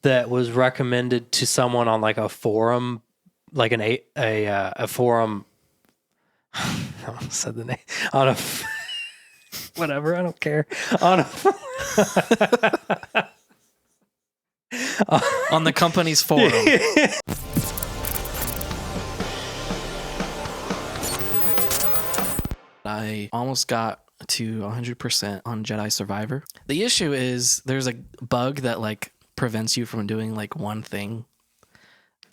that was recommended to someone on like a forum, like a forum. I almost said the name on a whatever. I don't care on a on the company's forum. I almost got to 100% on Jedi Survivor. The issue is there's a bug that like prevents you from doing like one thing.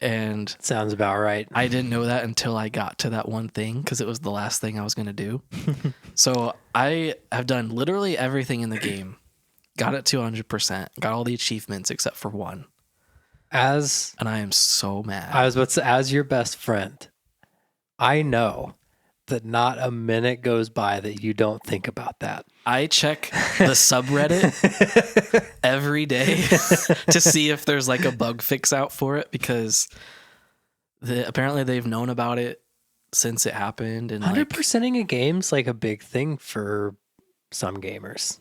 And sounds about right. I didn't know that until I got to that one thing because it was the last thing I was going to do. So I have done literally everything in the game. Got it to 100%. Got all the achievements except for one. And I am so mad. I was about to say, as your best friend, I know that not a minute goes by that you don't think about that. I check the subreddit every day to see if there's like a bug fix out for it because apparently they've known about it since it happened. And 100%ing a game's like a big thing for some gamers.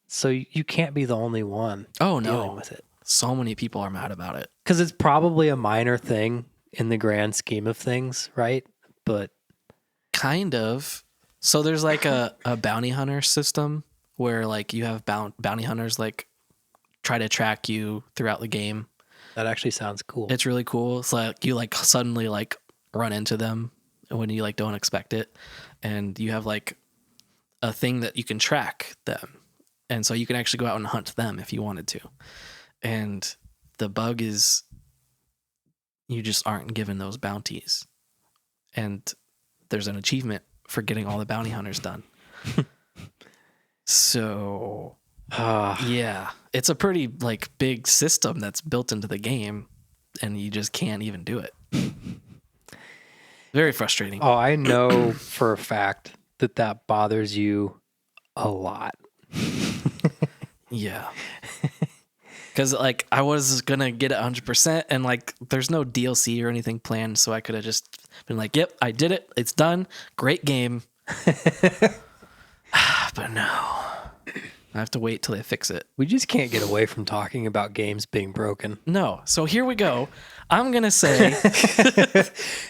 So you can't be the only one dealing with it. So many people are mad about it. Because it's probably a minor thing in the grand scheme of things, right? But kind of. So there's like a bounty hunter system where like you have bounty hunters like try to track you throughout the game. That actually sounds cool. It's really cool. It's like you like suddenly like run into them when you like don't expect it. And you have like a thing that you can track them. And so you can actually go out and hunt them if you wanted to. And the bug is you just aren't given those bounties. And there's an achievement for getting all the bounty hunters done. So, yeah, it's a pretty like big system that's built into the game and you just can't even do it. Very frustrating. Oh, I know for a fact that bothers you a lot. Yeah. Because like I was going to get it 100% and like there's no DLC or anything planned. So I could have just been like, yep, I did it. It's done. Great game. But no, I have to wait till they fix it. We just can't get away from talking about games being broken. No. So here we go. I'm going to say,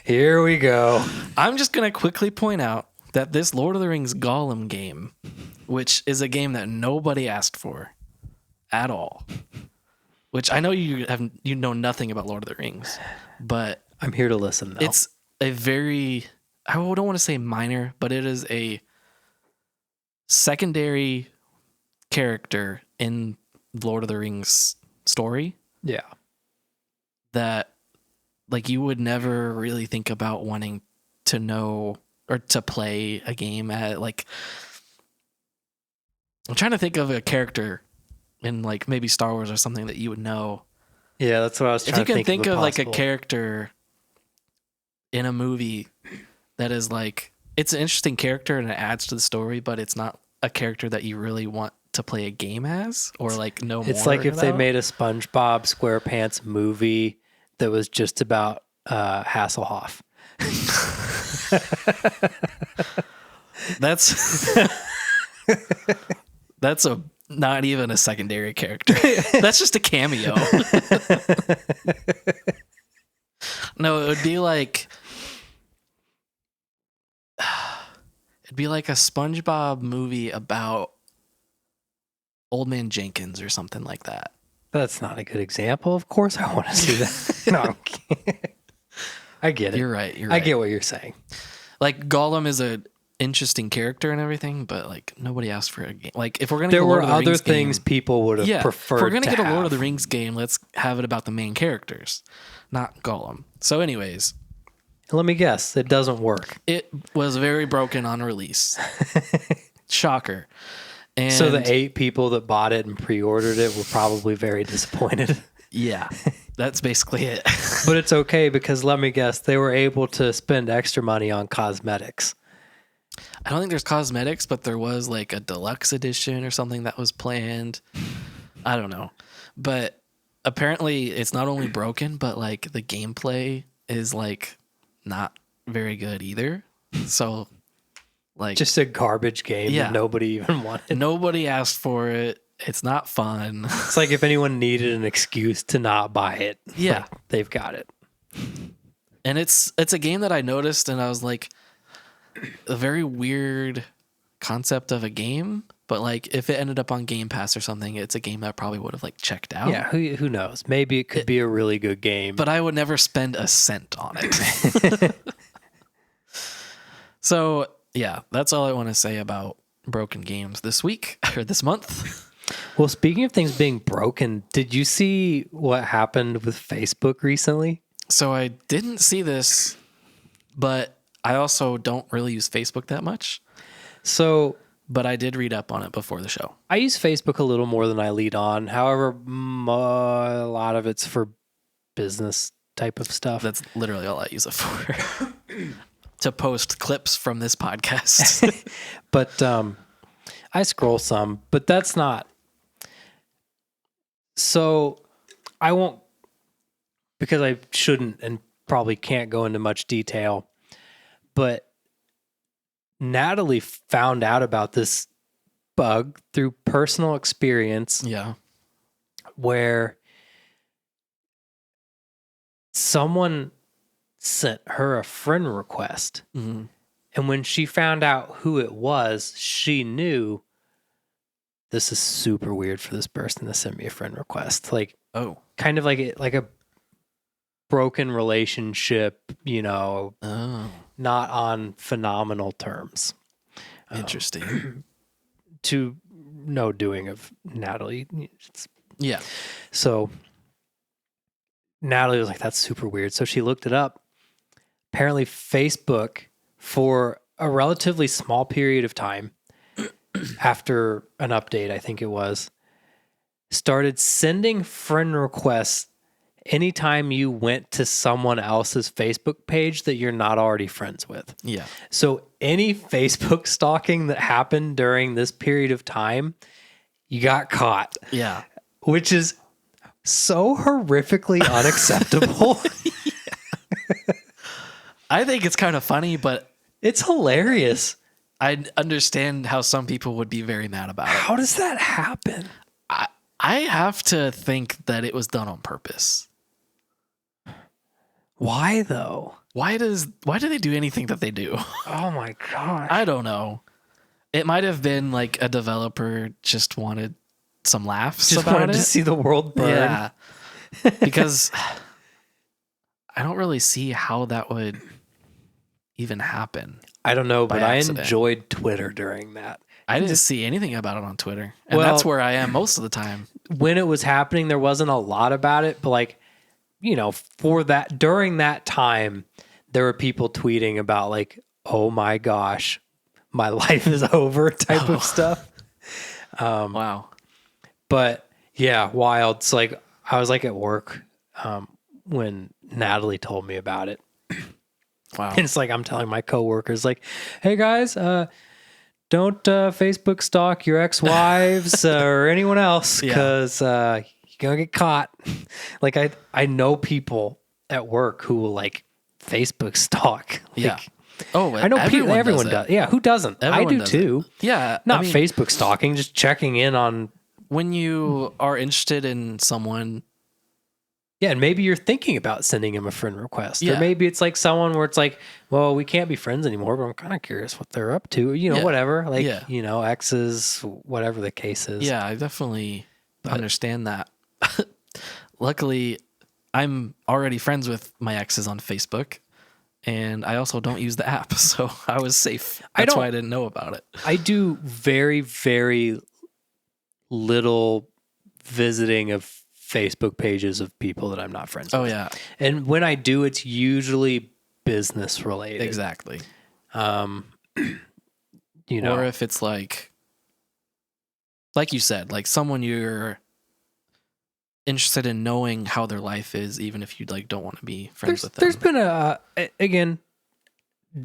here we go. I'm just going to quickly point out that this Lord of the Rings Gollum game, which is a game that nobody asked for at all, which I know you know nothing about Lord of the Rings, but I'm here to listen though. It's a very, I don't want to say minor, but it is a secondary character in Lord of the Rings story. Yeah. That like you would never really think about wanting to know or to play a game at like, I'm trying to think of a character in like maybe Star Wars or something that you would know. Yeah, that's what I was trying to think of. If you can think of like a character in a movie that is like, it's an interesting character and it adds to the story, but it's not a character that you really want to play a game as or like know more. It's like if they made a SpongeBob SquarePants movie that was just about Hasselhoff. That's a not even a secondary character. That's just a cameo. No, it would be like it'd be like a SpongeBob movie about Old Man Jenkins or something like that. That's not a good example. Of course I want to see that. No, I get it. You're right. I get what you're saying. Like Gollum is a interesting character and everything, but like nobody asked for a game. Like if we're gonna, there were other things people would have preferred. If we're gonna get a Lord of the Rings game, let's have it about the main characters, not Gollum. So, anyways, let me guess, it doesn't work. It was very broken on release. Shocker. And so the 8 people that bought it and pre-ordered it were probably very disappointed. Yeah, that's basically it. But it's okay because let me guess, they were able to spend extra money on cosmetics. I don't think there's cosmetics, but there was like a deluxe edition or something that was planned. I don't know. But apparently it's not only broken, but like the gameplay is like not very good either. So like just a garbage game that nobody even wanted. Nobody asked for it. It's not fun. It's like if anyone needed an excuse to not buy it, Yeah. like, they've got it. And it's a game that I noticed, and I was like, a very weird concept of a game. But like, if it ended up on Game Pass or something, it's a game that I probably would have like checked out. Yeah, who knows? Maybe it could be a really good game. But I would never spend a cent on it. So yeah, that's all I want to say about broken games this week or this month. Well, speaking of things being broken, did you see what happened with Facebook recently? So I didn't see this, but I also don't really use Facebook that much. So, But I did read up on it before the show. I use Facebook a little more than I lead on. However, a lot of it's for business type of stuff. That's literally all I use it for. To post clips from this podcast. But I scroll some, but that's not. So I won't, because I shouldn't and probably can't go into much detail, but Natalie found out about this bug through personal experience. Yeah. Where someone sent her a friend request. Mm-hmm. And when she found out who it was, she knew this is super weird for this person to send me a friend request. Like, kind of like a broken relationship, not on phenomenal terms. Interesting. To no doing of Natalie. Yeah. So Natalie was like, that's super weird. So she looked it up. Apparently Facebook, for a relatively small period of time after an update, I think it was, started sending friend requests anytime you went to someone else's Facebook page that you're not already friends with. Yeah. So any Facebook stalking that happened during this period of time, you got caught. Yeah. Which is so horrifically unacceptable. I think it's kind of funny, but It's hilarious. I understand how some people would be very mad about it. How does that happen? I have to think that it was done on purpose. Why though? Why do they do anything that they do? Oh my gosh. I don't know. It might have been like a developer just wanted some laughs Just about wanted it. to see the world burn. Yeah. Because I don't really see how that would even happen. I don't know, By but accident. I enjoyed Twitter during that. I didn't see anything about it on Twitter. And Well- that's where I am most of the time. When it was happening, there wasn't a lot about it, but like, for that, during that time, there were people tweeting about like, oh my gosh, my life is over type of stuff. Wow. But yeah, wild. So like, I was like at work when Natalie told me about it. Wow. And it's like, I'm telling my coworkers like, hey guys, don't Facebook stalk your ex-wives or anyone else because you're going to get caught. Like I know people at work who will like Facebook stalk. Like, Yeah. Oh, I know everyone does. Yeah, who doesn't? Everyone I do does too. it. Yeah. Not Facebook stalking, just checking in on. When you are interested in someone. Yeah, and maybe you're thinking about sending him a friend request. Yeah. Or maybe it's like someone where it's like, well, we can't be friends anymore, but I'm kind of curious what they're up to. Whatever. Like, exes, whatever the case is. Yeah, I definitely understand that. Luckily, I'm already friends with my exes on Facebook, and I also don't use the app, so I was safe. That's why I didn't know about it. I do very, very little visiting of Facebook pages of people that I'm not friends with. Oh, yeah. And when I do, it's usually business related. Exactly. Or if it's like you said, like someone you're interested in knowing how their life is, even if you like don't want to be friends with them. There's been again,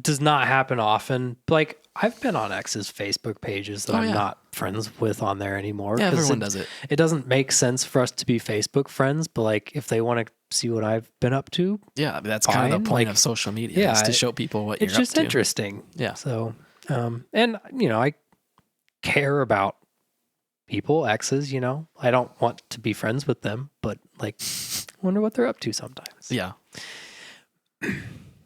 does not happen often. But like I've been on ex's Facebook pages that I'm not friends with on there anymore. Yeah, everyone does it. It doesn't make sense for us to be Facebook friends, but like if they want to see what I've been up to, yeah, that's kind of the point of social media, is to show people what you're up to. It's just interesting. Yeah. So, and I care about people, exes, you know. I don't want to be friends with them, but like, wonder what they're up to sometimes. Yeah.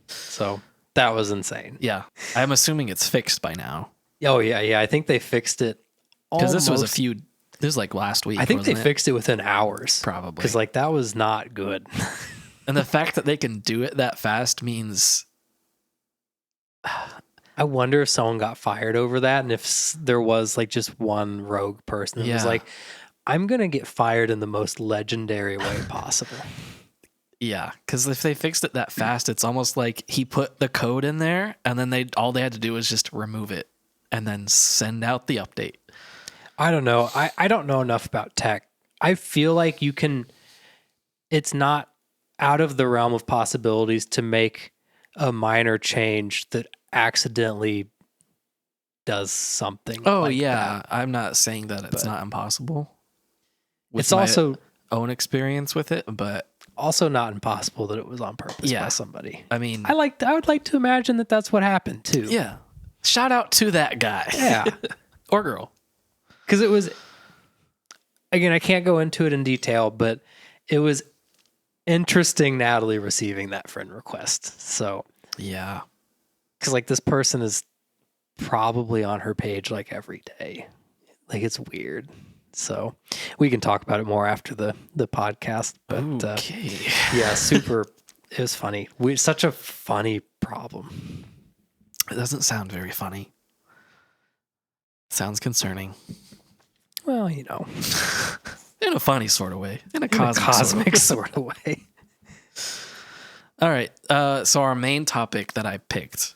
So that was insane. Yeah. I'm assuming it's fixed by now. Oh yeah. I think they fixed it. Because this was like last week. I think they wasn't it? fixed it within hours. Probably. Because like that was not good. And the fact that they can do it that fast means... I wonder if someone got fired over that, and if there was like just one rogue person that was like, I'm going to get fired in the most legendary way possible. Yeah, because if they fixed it that fast, it's almost like he put the code in there, and then all they had to do was just remove it and then send out the update. I don't know. I don't know enough about tech. I feel like it's not out of the realm of possibilities to make a minor change that accidentally does something. Oh, like yeah. that. I'm not saying that it's not impossible. It's also own experience with it, but also not impossible that it was on purpose by somebody. I mean, I would like to imagine that that's what happened too. Yeah. Shout out to that guy. Yeah. Or girl. Because it was, again, I can't go into it in detail, but it was interesting Natalie receiving that friend request. So, yeah. Because like this person is probably on her page like every day. Like it's weird. So we can talk about it more after the podcast. But okay. Yeah, it was funny. Such a funny problem. It doesn't sound very funny. It sounds concerning. Well, you know. In a funny sort of way. In a cosmic sort of way. All right. So our main topic that I picked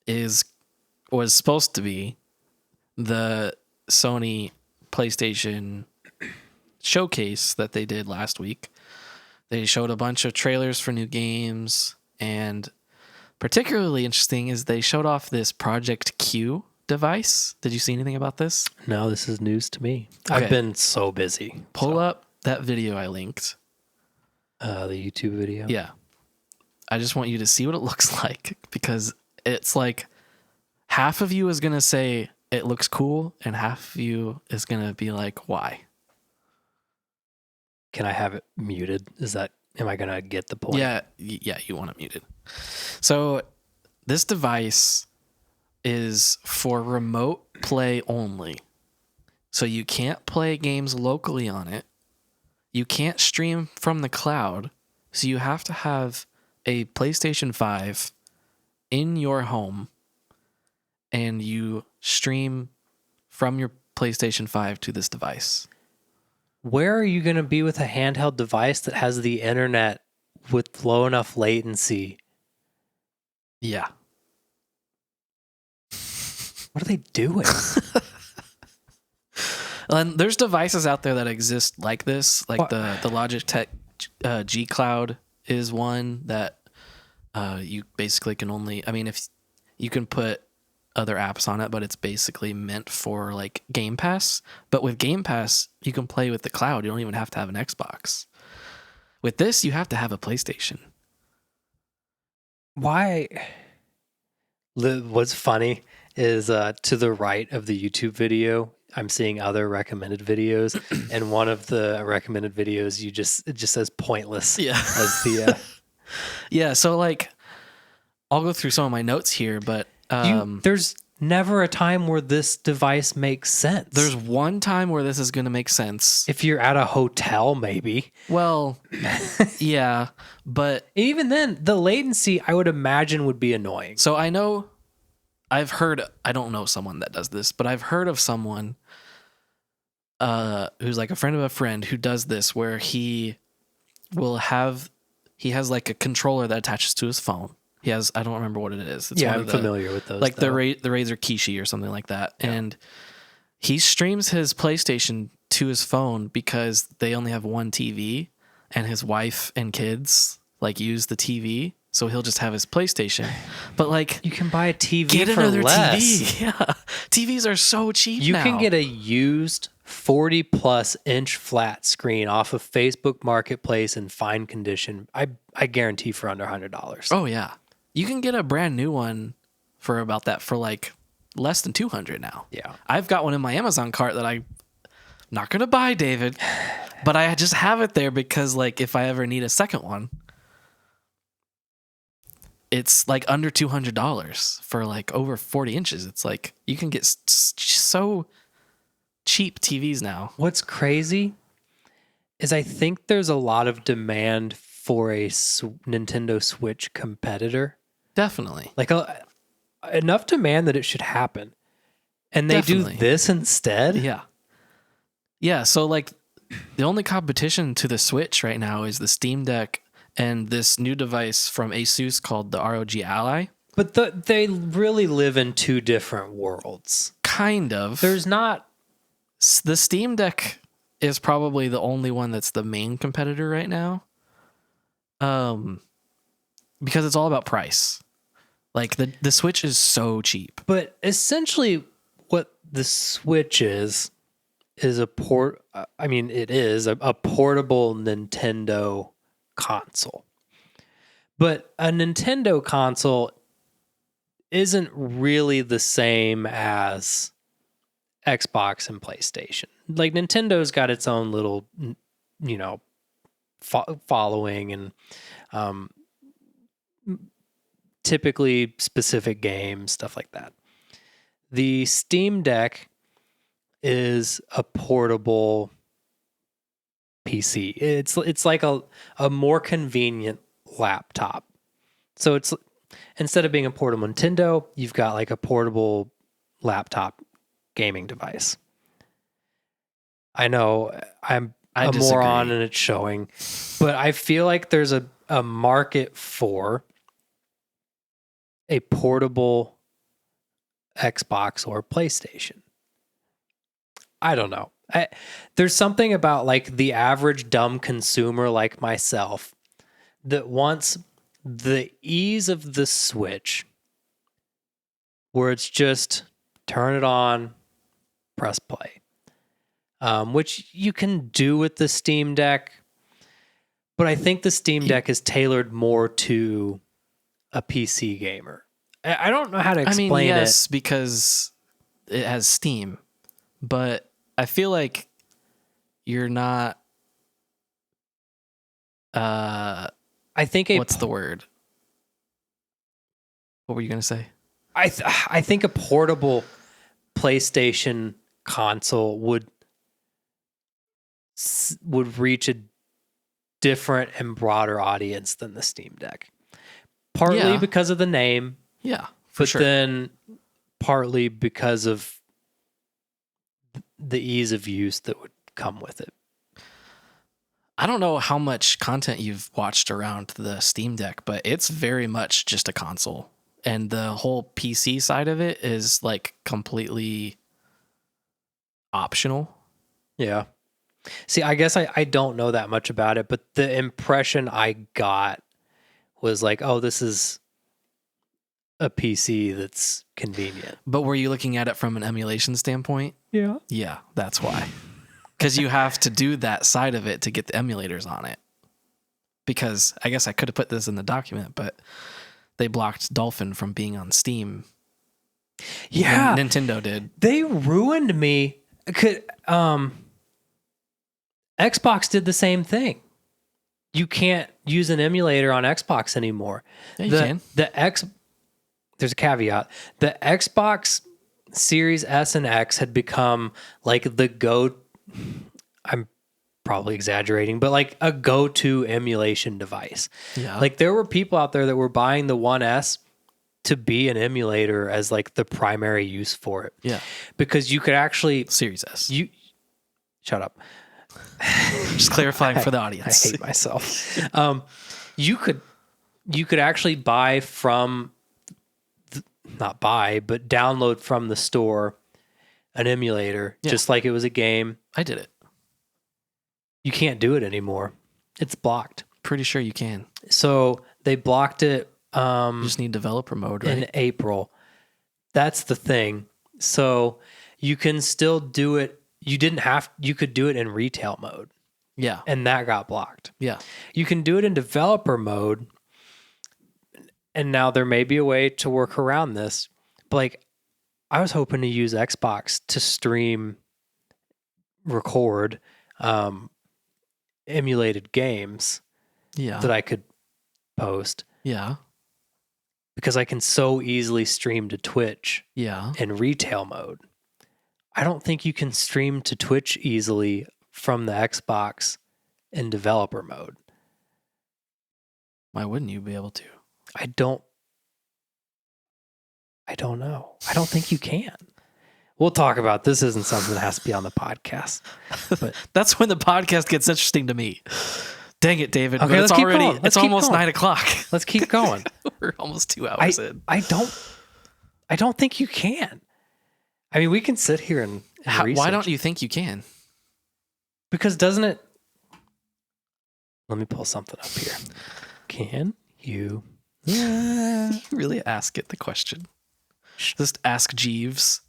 was supposed to be the Sony PlayStation Showcase that they did last week. They showed a bunch of trailers for new games, and particularly interesting is they showed off this Project Q device. Did you see anything about this? No, this is news to me. Okay. I've been so busy. Pull up that video I linked. The YouTube video? Yeah. I just want you to see what it looks like, because it's like half of you is going to say it looks cool and half of you is going to be like, why? Can I have it muted? Am I going to get the point? Yeah, you want it muted. So this device is for remote play only. So you can't play games locally on it. You can't stream from the cloud. So you have to have a PlayStation 5 in your home, and you stream from your PlayStation 5 to this device. Where are you going to be with a handheld device that has the internet with low enough latency? Yeah. What are they doing? And there's devices out there that exist like this, like the Logitech G Cloud is one that you basically can only, if you can put other apps on it, but it's basically meant for like Game Pass. But with Game Pass, you can play with the cloud. You don't even have to have an Xbox. With this, you have to have a PlayStation. Why? What's funny is to the right of the YouTube video, I'm seeing other recommended videos, and one of the recommended videos it just says pointless. Yeah. As the yeah. So like, I'll go through some of my notes here, but there's never a time where this device makes sense. There's one time where this is going to make sense. If you're at a hotel, maybe. Well, yeah, but even then, the latency I would imagine would be annoying. So I don't know someone that does this, but I've heard of someone who's like a friend of a friend who does this, where he has like a controller that attaches to his phone. I don't remember what it is. It's I'm familiar with those. Like the Razer Kishi or something like that. Yeah. And he streams his PlayStation to his phone because they only have one TV, and his wife and kids like use the TV. So he'll just have his PlayStation. But like, you can buy a TV get for another less. TV. Yeah. TVs are so cheap now. You can get a used 40 plus inch flat screen off of Facebook Marketplace in fine condition. I guarantee for under $100. Oh yeah. You can get a brand new one for about that, for like less than $200 now. Yeah. I've got one in my Amazon cart that Not gonna buy, David, but I just have it there because like if I ever need a second one, it's like under $200 for like over 40 inches. It's like you can get so cheap TVs now. What's crazy is I think there's a lot of demand for a Nintendo Switch competitor. Definitely. Like enough demand that it should happen. And they do this instead? Yeah. Yeah, so like the only competition to the Switch right now is the Steam Deck and this new device from Asus called the ROG Ally. But they really live in two different worlds. Kind of. There's not... The Steam Deck is probably the only one that's the main competitor right now. Because it's all about price. Like the Switch is so cheap. But essentially what the Switch is a it is a portable Nintendo console. But a Nintendo console isn't really the same as Xbox and PlayStation. Like Nintendo's got its own little, following and typically specific games, stuff like that. The Steam Deck is a portable PC. It's like a more convenient laptop. So it's instead of being a portable Nintendo, you've got like a portable laptop gaming device. I know I'm a moron and it's showing, but I feel like there's a market for a portable Xbox or PlayStation. I don't know. There's something about like the average dumb consumer like myself that wants the ease of the Switch where it's just turn it on, press play, which you can do with the Steam Deck. But I think the Steam Deck is tailored more to a PC gamer. I don't know how to explain it. Yes, because it has Steam, but I feel like you're not. I think what's the word? What were you gonna say? I think a portable PlayStation console would reach a different and broader audience than the Steam Deck. Partly because of the name. Yeah, but then partly because of the ease of use that would come with it. I don't know how much content you've watched around the Steam Deck, but it's very much just a console. And the whole PC side of it is like completely optional. Yeah. See, I guess I don't know that much about it, but the impression I got was like, oh, this is a PC that's convenient. But were you looking at it from an emulation standpoint? Yeah. Yeah, that's why. Because you have to do that side of it to get the emulators on it. Because I guess I could have put this in the document, but they blocked Dolphin from being on Steam. Yeah. Nintendo did. They ruined me. Xbox did the same thing. You can't use an emulator on Xbox anymore. Yeah, you can. There's a caveat. The Xbox Series S and X had become like I'm probably exaggerating, but like a go-to emulation device. Yeah. Like there were people out there that were buying the 1S to be an emulator as like the primary use for it. Yeah. Because you could actually Series S. Shut up. Just clarifying for the audience. I hate myself. You could actually buy from not buy, but download from the store an emulator, just like it was a game. I did it. You can't do it anymore. It's blocked. Pretty sure you can. So they blocked it. You just need developer mode, right? In April. That's the thing. So you can still do it. You could do it in retail mode. Yeah. And that got blocked. Yeah. You can do it in developer mode. And now there may be a way to work around this. But like, I was hoping to use Xbox to stream record emulated games Yeah. that I could post Yeah. because I can so easily stream to Twitch Yeah. in retail mode. I don't think you can stream to Twitch easily from the Xbox in developer mode. Why wouldn't you be able to? I don't know. I don't think you can. We'll talk about this. Isn't something that has to be on the podcast. But That's when the podcast gets interesting to me. Dang it, David. Okay, but it's let's keep already going. Let's it's keep almost going. 9:00. let's keep going. We're almost 2 hours in. I don't think you can. I mean, we can sit here and Why research. don't you think you can? Because doesn't it? Let me pull something up here. Can you? You really ask it the question. Just ask Jeeves.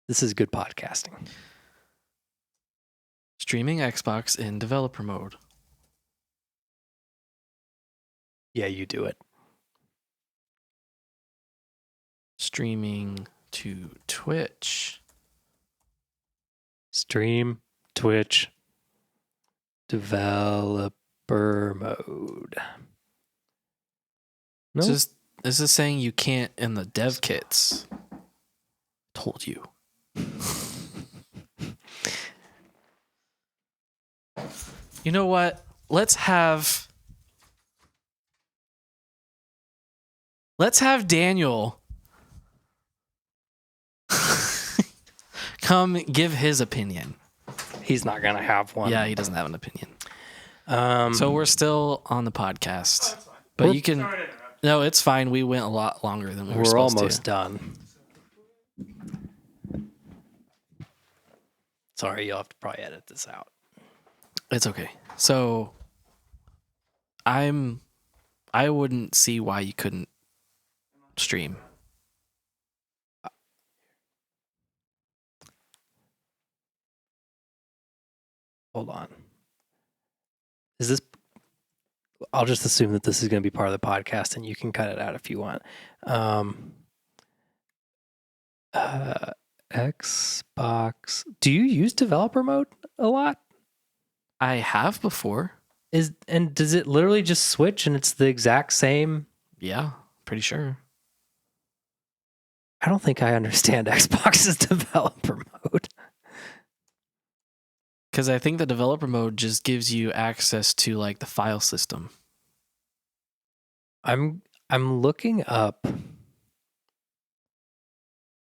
This is good podcasting. Streaming Xbox in developer mode. Yeah, you do it. Streaming to Twitch. Stream, Twitch, developer mode. No, This is saying you can't in the dev kits. Told you. You know what? Let's have Daniel come give his opinion. he's not gonna have one. Yeah, he doesn't have an opinion. So So we're still on the podcast. But you can No, it's fine. We went a lot longer than we were we're supposed almost to. done. Sorry, you'll have to probably edit this out. It's okay. So I wouldn't see why you couldn't stream. Hold on. Is this? I'll just assume that this is going to be part of the podcast, and you can cut it out if you want. Xbox. Do you use developer mode a lot? I have before. And does it literally just switch and it's the exact same? Yeah, pretty sure. I don't think I understand Xbox's developer mode. Because I think the developer mode just gives you access to like the file system. I'm looking up.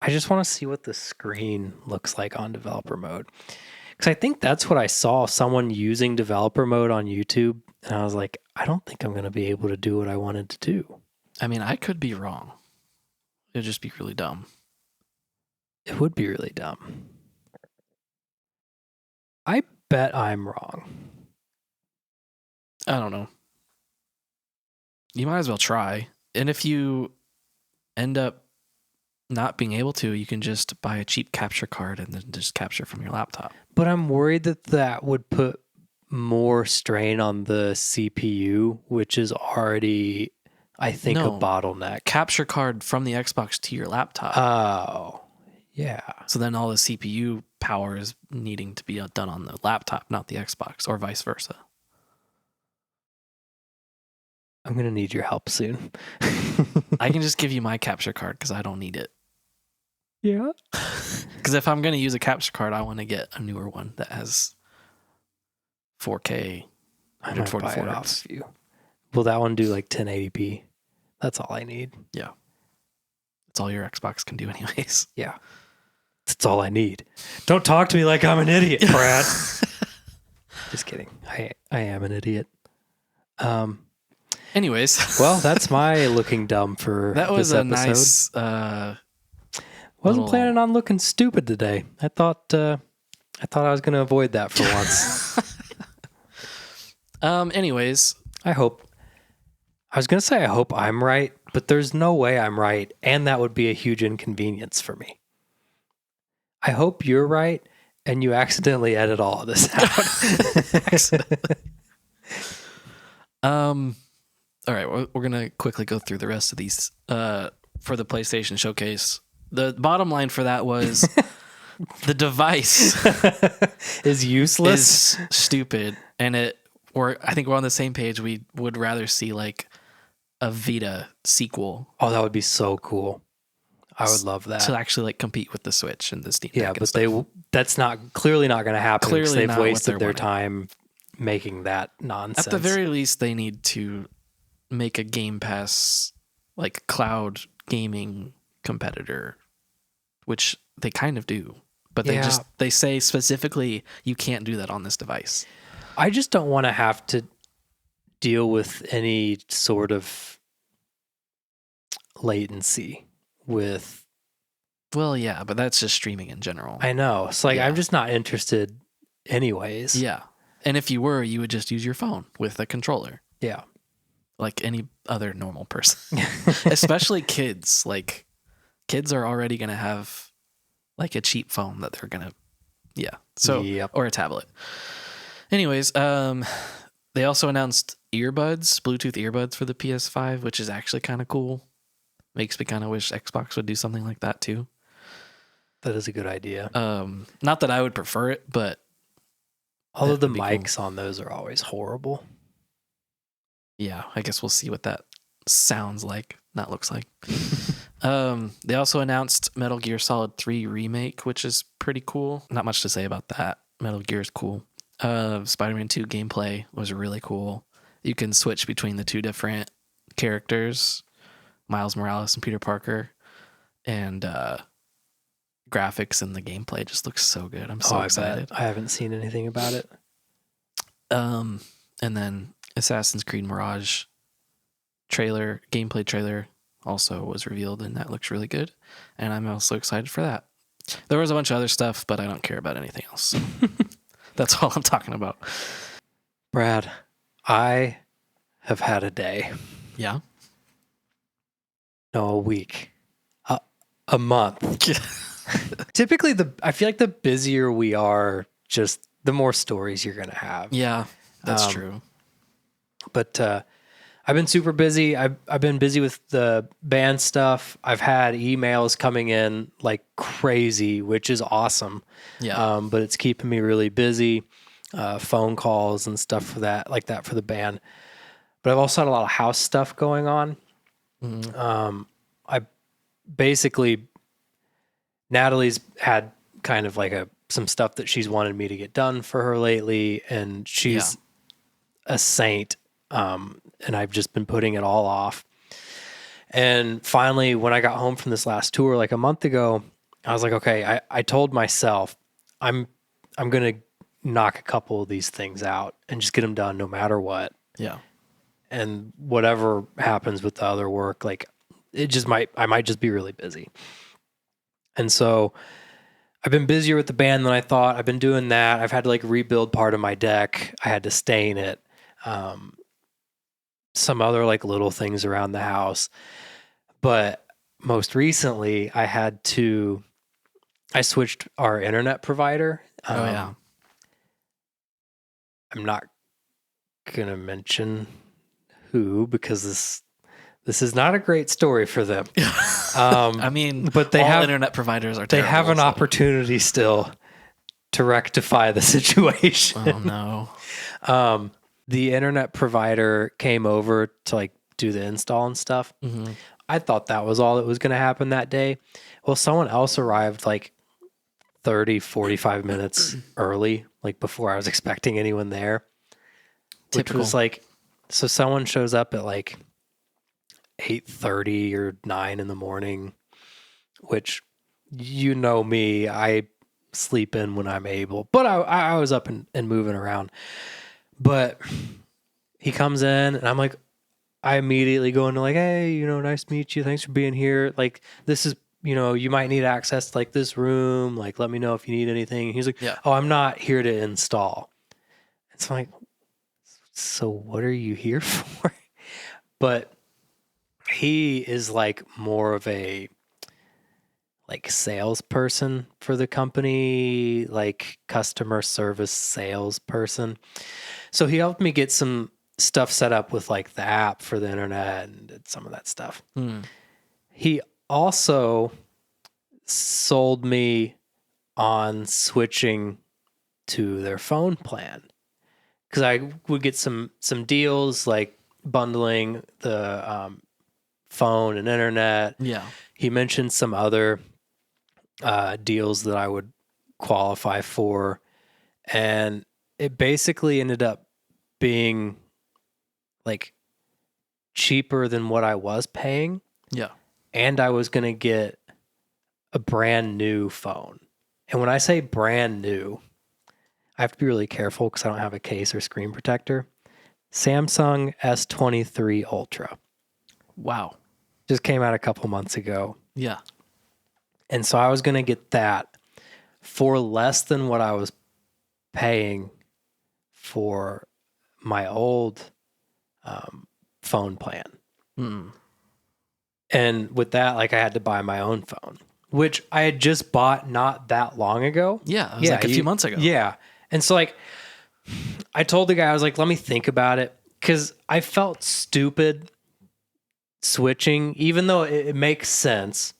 I just want to see what the screen looks like on developer mode. Because I think that's what I saw, someone using developer mode on YouTube. And I was like, I don't think I'm going to be able to do what I wanted to do. I mean, I could be wrong. It'd just be really dumb. It would be really dumb. I bet I'm wrong. I don't know. You might as well try. And if you end up not being able to, you can just buy a cheap capture card and then just capture from your laptop. But I'm worried that that would put more strain on the CPU, which is already, I think, No. a bottleneck. Capture card from the Xbox to your laptop. Oh, yeah. So then all the CPU power is needing to be done on the laptop, not the Xbox, or vice versa. I'm going to need your help soon. I can just give you my capture card because I don't need it. Yeah. Because if I'm going to use a capture card, I want to get a newer one that has 4K, I might buy 144 it off hertz. of you. Will that one do like 1080p? That's all I need. Yeah. That's all your Xbox can do anyways. Yeah. That's all I need. Don't talk to me like I'm an idiot, Brad. Just kidding. I am an idiot. Anyways. Well, that's my looking dumb for That was this a episode. nice... Wasn't little- planning on looking stupid today. I thought I was going to avoid that for once. Anyways. I hope. I was going to say I hope I'm right, but there's no way I'm right, and that would be a huge inconvenience for me. I hope you're right, and you accidentally edit all of this out. All right, we're going to quickly go through the rest of these. For the PlayStation Showcase, The bottom line for that was the device is useless. is stupid, and I think we're on the same page. We would rather see like a Vita sequel. Oh, that would be so cool. I would love that. To actually like compete with the Switch and the Steam Deck. Yeah, but that's clearly not going to happen. Clearly they've wasted their money. Time making that nonsense. At the very least, they need to make a Game Pass like cloud gaming competitor, which they kind of do. But they say specifically you can't do that on this device. I just don't want to have to deal with any sort of latency with. Well, yeah, but that's just streaming in general. I know. It's like I'm just not interested anyways. Yeah. And if you were, you would just use your phone with a controller. Yeah. Like any other normal person. Especially kids. Like kids are already going to have like a cheap phone that they're going to or a tablet. Anyways, they also announced Bluetooth earbuds for the PS5, which is actually kind of cool. Makes me kind of wish Xbox would do something like that too. That is a good idea. Not that I would prefer it, but all of the mics on those are always horrible. Yeah, I guess we'll see what that sounds like, not looks like. They also announced Metal Gear Solid 3 Remake, which is pretty cool. Not much to say about that. Metal Gear is cool. Spider-Man 2 gameplay was really cool. You can switch between the two different characters, Miles Morales and Peter Parker, and graphics and the gameplay just looks so good. I'm so excited. I haven't seen anything about it. And then Assassin's Creed Mirage gameplay trailer also was revealed, and that looks really good. And I'm also excited for that. There was a bunch of other stuff, but I don't care about anything else. So that's all I'm talking about. Brad, I have had a day. Yeah? No, a week. A month. Typically, I feel like the busier we are, just the more stories you're going to have. Yeah, that's true. But I've been super busy. I've been busy with the band stuff. I've had emails coming in like crazy, which is awesome. Yeah. But it's keeping me really busy. Phone calls and stuff for that for the band. But I've also had a lot of house stuff going on. Mm-hmm. I basically, Natalie's had kind of like some stuff that she's wanted me to get done for her lately, and she's a saint. And I've just been putting it all off. And finally, when I got home from this last tour, like a month ago, I was like, okay, I told myself I'm going to knock a couple of these things out and just get them done no matter what. Yeah. And whatever happens with the other work, like I might just be really busy. And so I've been busier with the band than I thought. I've been doing that. I've had to like rebuild part of my deck. I had to stain it. Some other like little things around the house. But most recently I switched our internet provider. I'm not going to mention who, because this is not a great story for them. I mean, but all internet providers are terrible. They have an opportunity still to rectify the situation. Oh no. The internet provider came over to like do the install and stuff. Mm-hmm. I thought that was all that was going to happen that day. Well, someone else arrived like 30, 45 minutes early, like before I was expecting anyone there. Typical. Which was like, so someone shows up at like 8:30 or 9 in the morning, which, you know me, I sleep in when I'm able, but I was up and moving around. But he comes in and I'm like, I immediately go into like, hey, nice to meet you. Thanks for being here. Like, this is, you might need access to like this room. Like, let me know if you need anything. And he's like, oh, I'm not here to install. It's like, so what are you here for? But he is like more of a like salesperson for the company, like customer service salesperson. So he helped me get some stuff set up with like the app for the internet and did some of that stuff. He also sold me on switching to their phone plan because I would get some deals like bundling the phone and internet. Yeah. He mentioned some other deals that I would qualify for, and it basically ended up being like cheaper than what I was paying, Yeah. and I was going to get a brand new phone. And when I say brand new, I have to be really careful because I don't have a case or screen protector. Samsung S23 Ultra Wow. just came out a couple months ago. Yeah. And so I was going to get that for less than what I was paying for my old phone plan. Mm. And with that, like I had to buy my own phone, which I had just bought not that long ago. Yeah. It was like a few months ago. Yeah. And so like I told the guy, I was like, let me think about it. Cause I felt stupid switching, even though it makes sense.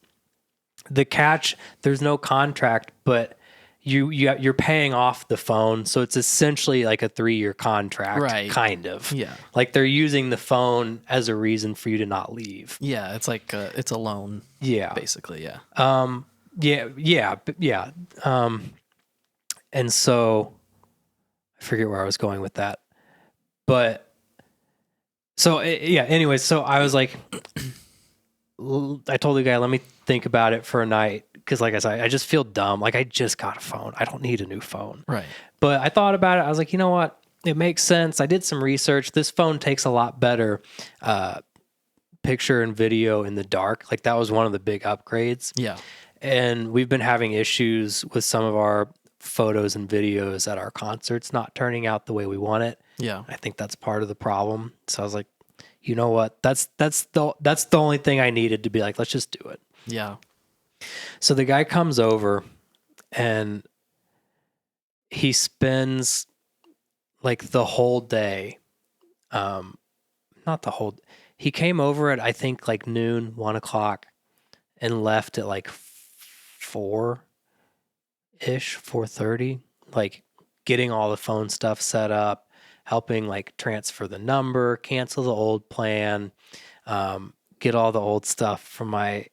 The catch, there's no contract, but you're paying off the phone, so it's essentially like a 3-year contract, Right. kind of. Yeah. Like they're using the phone as a reason for you to not leave. Yeah. It's like it's a loan. Yeah. Basically. Yeah. Yeah. And so I forget where I was going with that, but so yeah. Anyway, so I was like, I told the guy, let me think about it for a night. Cause like I said, I just feel dumb. Like I just got a phone. I don't need a new phone. Right. But I thought about it. I was like, you know what? It makes sense. I did some research. This phone takes a lot better picture and video in the dark. Like that was one of the big upgrades. Yeah. And we've been having issues with some of our photos and videos at our concerts not turning out the way we want it. Yeah. I think that's part of the problem. So I was like, you know what? That's the only thing I needed to be like, let's just do it. Yeah. So the guy comes over and he spends like the whole day. Not the whole. He came over at I think like noon, 1:00, and left at like 4-ish, 4:30. Like getting all the phone stuff set up, helping like transfer the number, cancel the old plan, get all the old stuff from my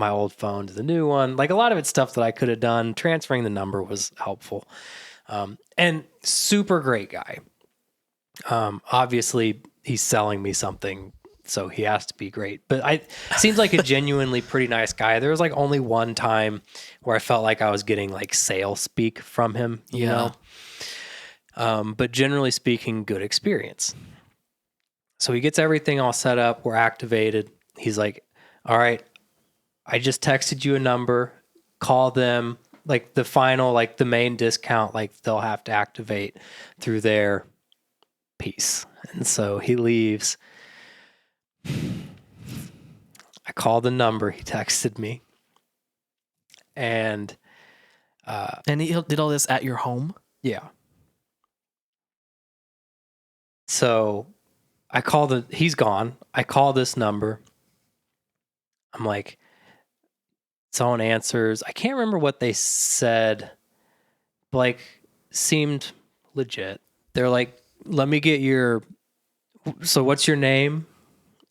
old phone to the new one. Like a lot of it's stuff that I could have done. Transferring the number was helpful. And super great guy. Obviously he's selling me something, so he has to be great, but seems like a genuinely pretty nice guy. There was like only one time where I felt like I was getting like sales speak from him, you know? But generally speaking, good experience. So he gets everything all set up. We're activated. He's like, all right, I just texted you a number, call them, like the final, like the main discount, like they'll have to activate through their piece. And so he leaves. I called the number he texted me. And he did all this at your home? yeah. So he's gone. I call this number. I'm like, someone answers. I can't remember what they said, but like seemed legit. They're like, let me get so what's your name?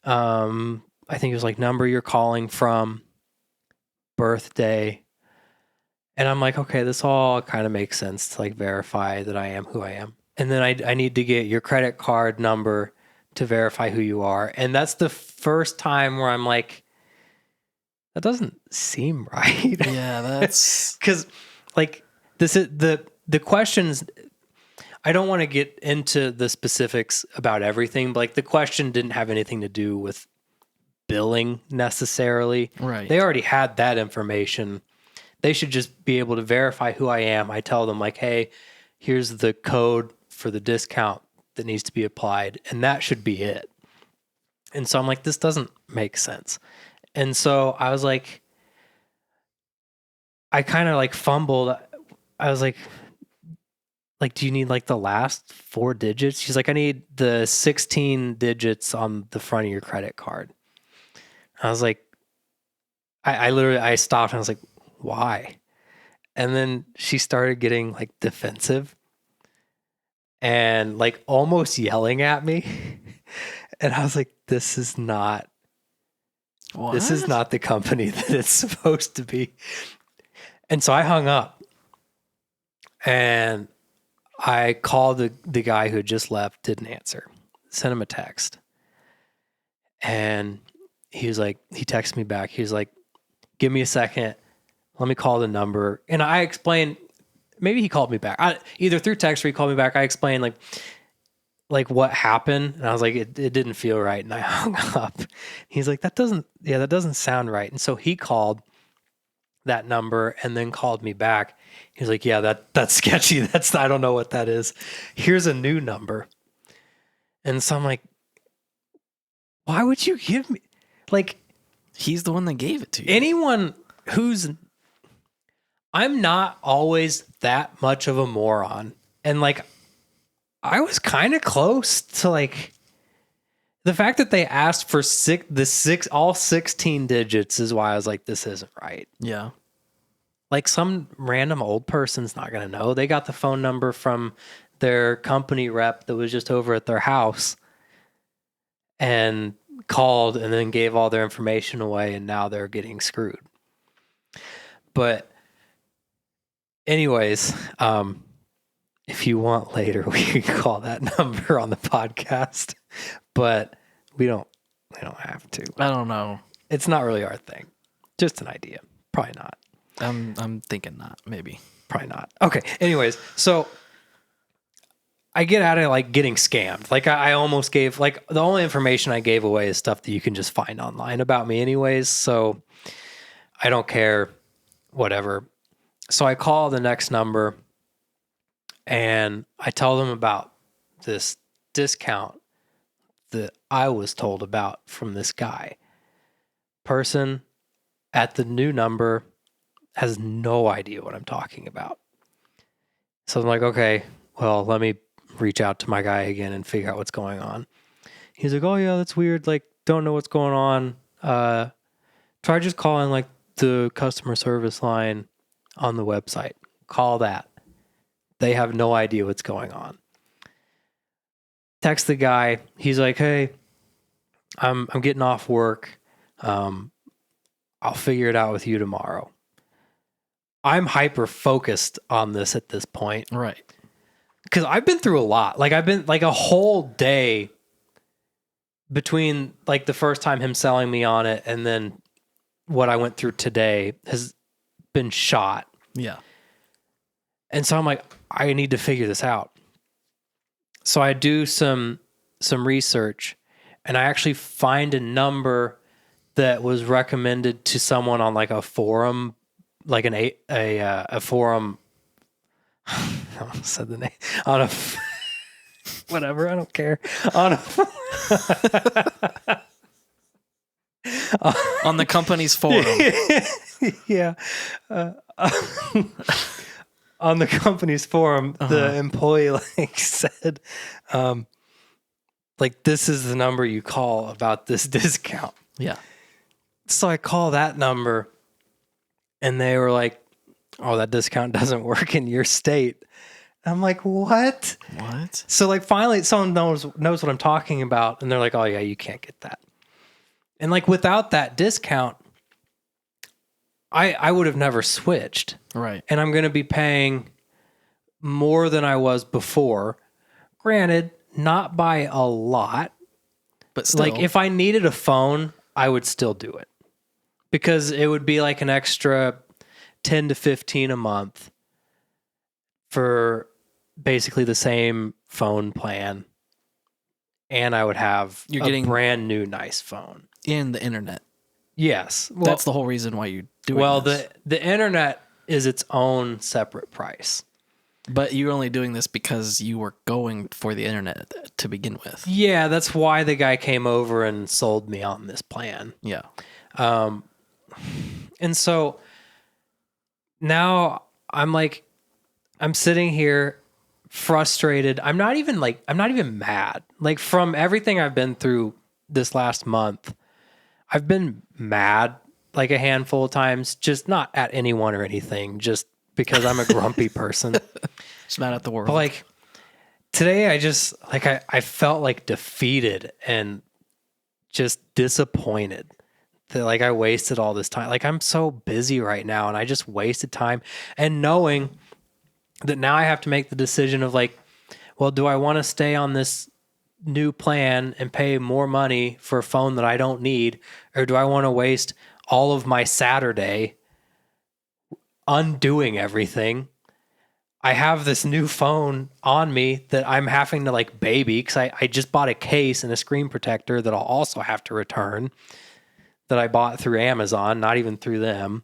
I think it was like number you're calling from, birthday. And I'm like, okay, this all kind of makes sense to like verify that I am who I am. And then I need to get your credit card number to verify who you are. And that's the first time where I'm like, that doesn't seem right. Yeah, that's because like this is the questions. I don't want to get into the specifics about everything, but like the question didn't have anything to do with billing necessarily. right. They already had that information. They should just be able to verify who I am. I tell them like, hey, here's the code for the discount that needs to be applied, and that should be it. And so I'm like, this doesn't make sense. And so I was like, I kind of like fumbled. I was like, do you need like the last 4 digits? She's like, I need the 16 digits on the front of your credit card. I was like, I stopped and I was like, why? And then she started getting like defensive and like almost yelling at me. And I was like, this is not What? the company that it's supposed to be. And so I hung up and I called the guy who had just left, didn't answer, sent him a text. And he was like, he texted me back. He was like, give me a second. Let me call the number. And I explained, maybe he called me back. Either through text or he called me back. I explained like what happened. And I was like, it didn't feel right. And I hung up. He's like, that doesn't sound right. And so he called that number and then called me back. He's like, yeah, that's sketchy. I don't know what that is. Here's a new number. And so I'm like, why would you give me, like, He's the one that gave it to you. anyone I'm not always that much of a moron. And like, I was kind of close to like the fact that they asked for all 16 digits is why I was like, this isn't right. Yeah. Like some random old person's not going to know. They got the phone number from their company rep that was just over at their house and called and then gave all their information away. And now they're getting screwed. But anyways, if you want later, we can call that number on the podcast, but we don't have to. I don't know. It's not really our thing. Just an idea. Probably not. I'm thinking not. Maybe. Probably not. Okay. Anyways, so I get out of like getting scammed. Like I almost gave, like the only information I gave away is stuff that you can just find online about me anyways. So I don't care, whatever. So I call the next number and I tell them about this discount that I was told about from this guy. Person at the new number has no idea what I'm talking about. So I'm like, okay, well, let me reach out to my guy again and figure out what's going on. He's like, oh yeah, that's weird. Like, don't know what's going on. Try just calling like the customer service line on the website. Call that. They have no idea what's going on. Text the guy. He's like, hey, I'm getting off work. I'll figure it out with you tomorrow. I'm hyper focused on this at this point. Right. Because I've been through a lot. Like I've been like a whole day between like the first time him selling me on it and then what I went through today has been shot. Yeah. And so I'm like, I need to figure this out. So I do some research and I actually find a number that was recommended to someone on like a forum, like a forum. I almost said the name on a whatever. I don't care. On On the company's forum. Yeah. On the company's forum, the employee like said, like, this is the number you call about this discount. Yeah. So I call that number and they were like, oh, that discount doesn't work in your state. I'm like, what? What? So like finally someone knows what I'm talking about. And they're like, oh yeah, you can't get that. And like without that discount, I would have never switched. Right. And I'm going to be paying more than I was before. Granted, not by a lot. But still. Like if I needed a phone, I would still do it. Because it would be like an extra 10 to 15 a month for basically the same phone plan. And I would have a brand new nice phone. In the internet. Yes. Well, that's the whole reason why you're doing this. The internet is its own separate price. But you're only doing this because you were going for the internet to begin with. Yeah, that's why the guy came over and sold me on this plan. Yeah. And so now I'm sitting here frustrated. I'm not even mad. Like from everything I've been through this last month, I've been mad like a handful of times, just not at anyone or anything, just because I'm a grumpy person. Just mad at the world. But like today, I just like I felt like defeated and just disappointed that like I wasted all this time. Like I'm so busy right now, and I just wasted time. And knowing that now I have to make the decision of like, well, do I want to stay on this new plan and pay more money for a phone that I don't need, or do I want to waste all of my Saturday undoing everything? I have this new phone on me that I'm having to like baby because I just bought a case and a screen protector that I'll also have to return that I bought through Amazon, not even through them.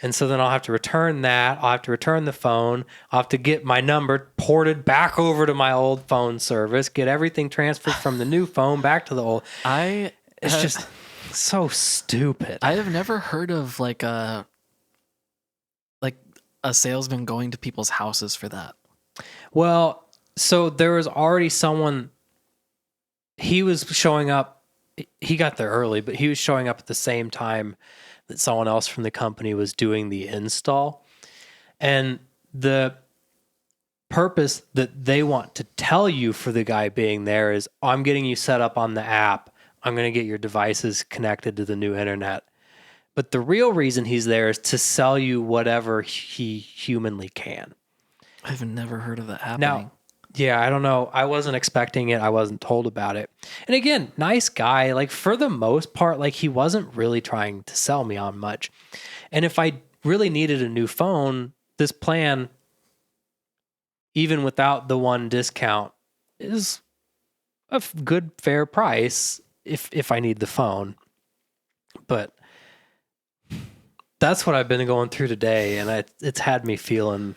And so then I'll have to return that. I'll have to return the phone. I'll have to get my number ported back over to my old phone service, get everything transferred from the new phone back to the old. It's just so stupid. I have never heard of like a salesman going to people's houses for that. Well, so there was already someone, he was showing up, he got there early, but he was showing up at the same time that someone else from the company was doing the install. And the purpose that they want to tell you for the guy being there is, I'm getting you set up on the app. I'm going to get your devices connected to the new internet. But the real reason he's there is to sell you whatever he humanly can. I've never heard of that happening. Now, yeah, I don't know. I wasn't expecting it. I wasn't told about it. And again, nice guy. Like for the most part, like he wasn't really trying to sell me on much. And if I really needed a new phone, this plan, even without the one discount, is a good, fair price if I need the phone. But that's what I've been going through today, and it's had me feeling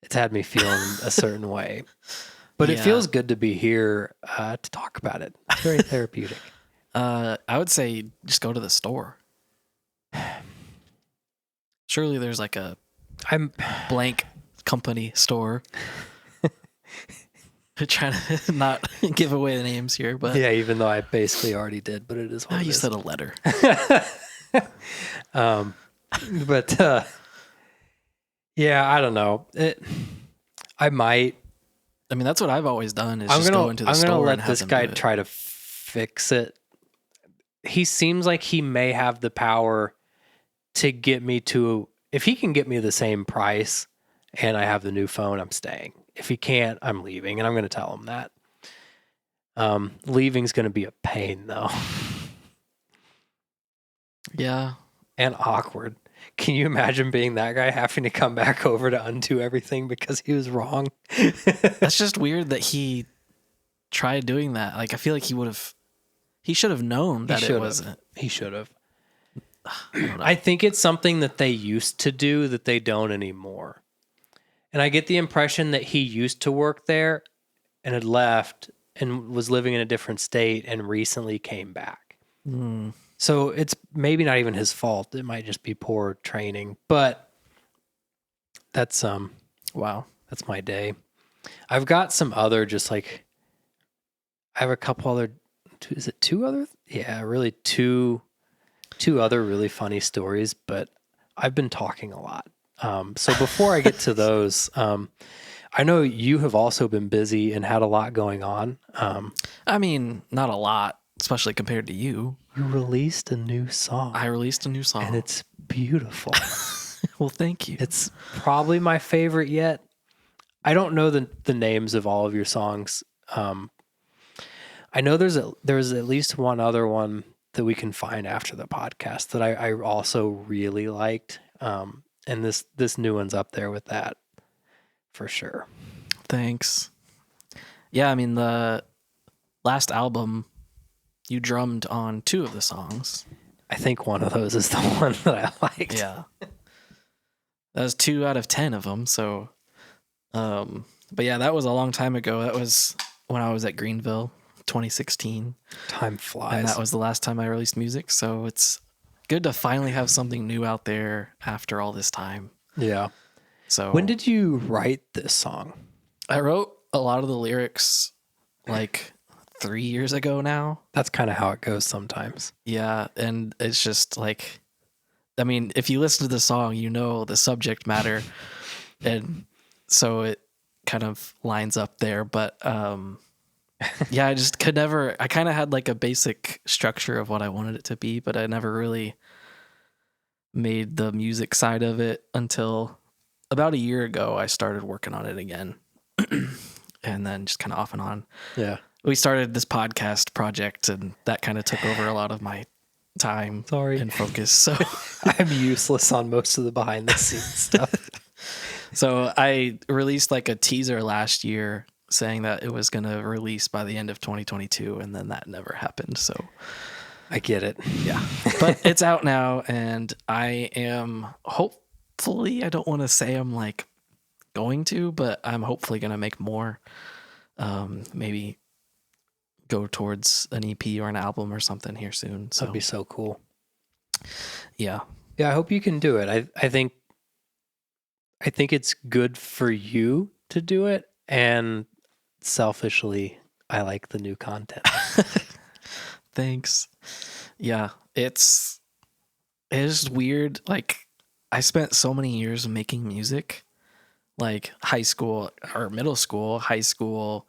a certain way. But it feels good to be here to talk about it. It's very therapeutic. I would say just go to the store. Surely there's like a blank company store. Trying to not give away the names here, but yeah, even though I basically already did, but it is what it you is. said a letter. But yeah, I don't know. I might. I mean, that's what I've always done. Is go into the store. I'm gonna let this guy try to fix it. He seems like he may have the power to get me to. If he can get me the same price, and I have the new phone, I'm staying. If he can't, I'm leaving, and I'm going to tell him that. Leaving's going to be a pain, though. Yeah. And awkward. Can you imagine being that guy having to come back over to undo everything because he was wrong? That's just weird that he tried doing that. Like, I feel like he should have known that it wasn't. He should have. I think it's something that they used to do that they don't anymore. And I get the impression that he used to work there and had left and was living in a different state and recently came back. Mm. So it's maybe not even his fault. It might just be poor training. But that's wow. That's my day. I've got some other just like I have a couple other is it two other? Yeah, really two other really funny stories, but I've been talking a lot. So before I get to those, I know you have also been busy and had a lot going on. I mean, not a lot, especially compared to you. You released a new song. I released a new song. And it's beautiful. Well, thank you. It's probably my favorite yet. I don't know the names of all of your songs. I know there's at least one other one that we can find after the podcast that I also really liked. And this new one's up there with that for sure. Thanks. Yeah, I mean, the last album, you drummed on 2 of the songs. I think one of those is the one that I liked. Yeah. That was 2 out of 10 of them. So, but yeah, that was a long time ago. That was when I was at Greenville, 2016. Time flies. And that was the last time I released music. So it's good to finally have something new out there after all this time. Yeah. So when did you write this song? I wrote a lot of the lyrics like 3 years ago now. That's kind of how it goes sometimes. Yeah, and it's just like, I mean, if you listen to the song, you know the subject matter, and so it kind of lines up there. But yeah, I just could never. I kind of had like a basic structure of what I wanted it to be, but I never really made the music side of it until about a year ago. I started working on it again, and then just kind of off and on. Yeah. We started this podcast project, and that kind of took over a lot of my time and focus. So I'm useless on most of the behind the scenes stuff. So I released like a teaser last year saying that it was going to release by the end of 2022, and then that never happened. So I get it. yeah, but it's out now, and I am hopefully, I don't want to say I'm like going to, but I'm hopefully going to make more, maybe go towards an EP or an album or something here soon. So that'd be so cool. Yeah. Yeah. I hope you can do it. I think it's good for you to do it. And selfishly, I like the new content. Thanks. Yeah. It's weird. Like, I spent so many years making music, like high school or middle school, high school,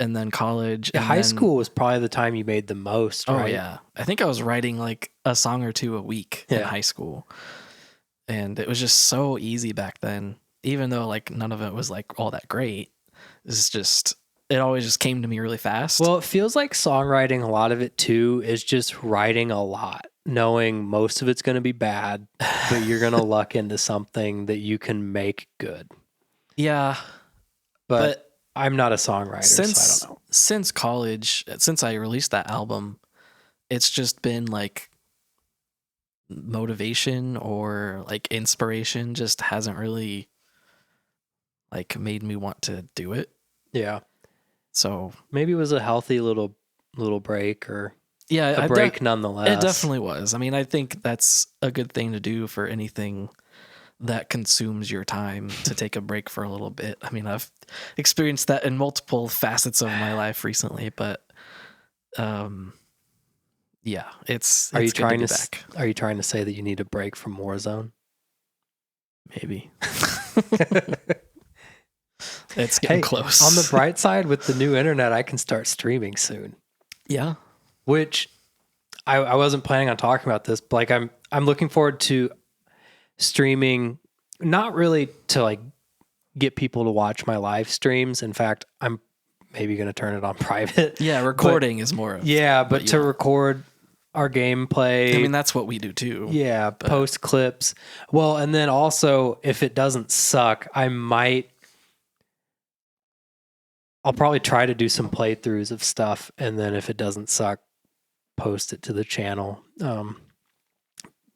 and then college. Yeah, and high then, school was probably the time you made the most, right? Oh yeah. I think I was writing like a song or two a week in high school. And it was just so easy back then, even though like none of it was like all that great. It's just, it always just came to me really fast. Well, it feels like songwriting, a lot of it too, is just writing a lot, knowing most of it's going to be bad, but you're going to luck into something that you can make good. Yeah. But I'm not a songwriter, so I don't know. Since college, since I released that album, it's just been like motivation or like inspiration just hasn't really like made me want to do it. Yeah. So maybe it was a healthy little break, or yeah, a break nonetheless. It definitely was. I mean, I think that's a good thing to do for anything that consumes your time, to take a break for a little bit. I mean, I've experienced that in multiple facets of my life recently, but yeah, it's Are you trying to to back. Are you trying to say that you need a break from Warzone? Maybe. It's getting close. On the bright side, with the new internet, I can start streaming soon. Yeah. Which I wasn't planning on talking about this, but like I'm looking forward to streaming, not really to like get people to watch my live streams. In fact, I'm maybe going to turn it on private. Yeah, recording is more of, but to record our gameplay. I mean, that's what we do too. Yeah, post clips. Well, and then also, if it doesn't suck, I'll probably try to do some playthroughs of stuff, and then if it doesn't suck, post it to the channel.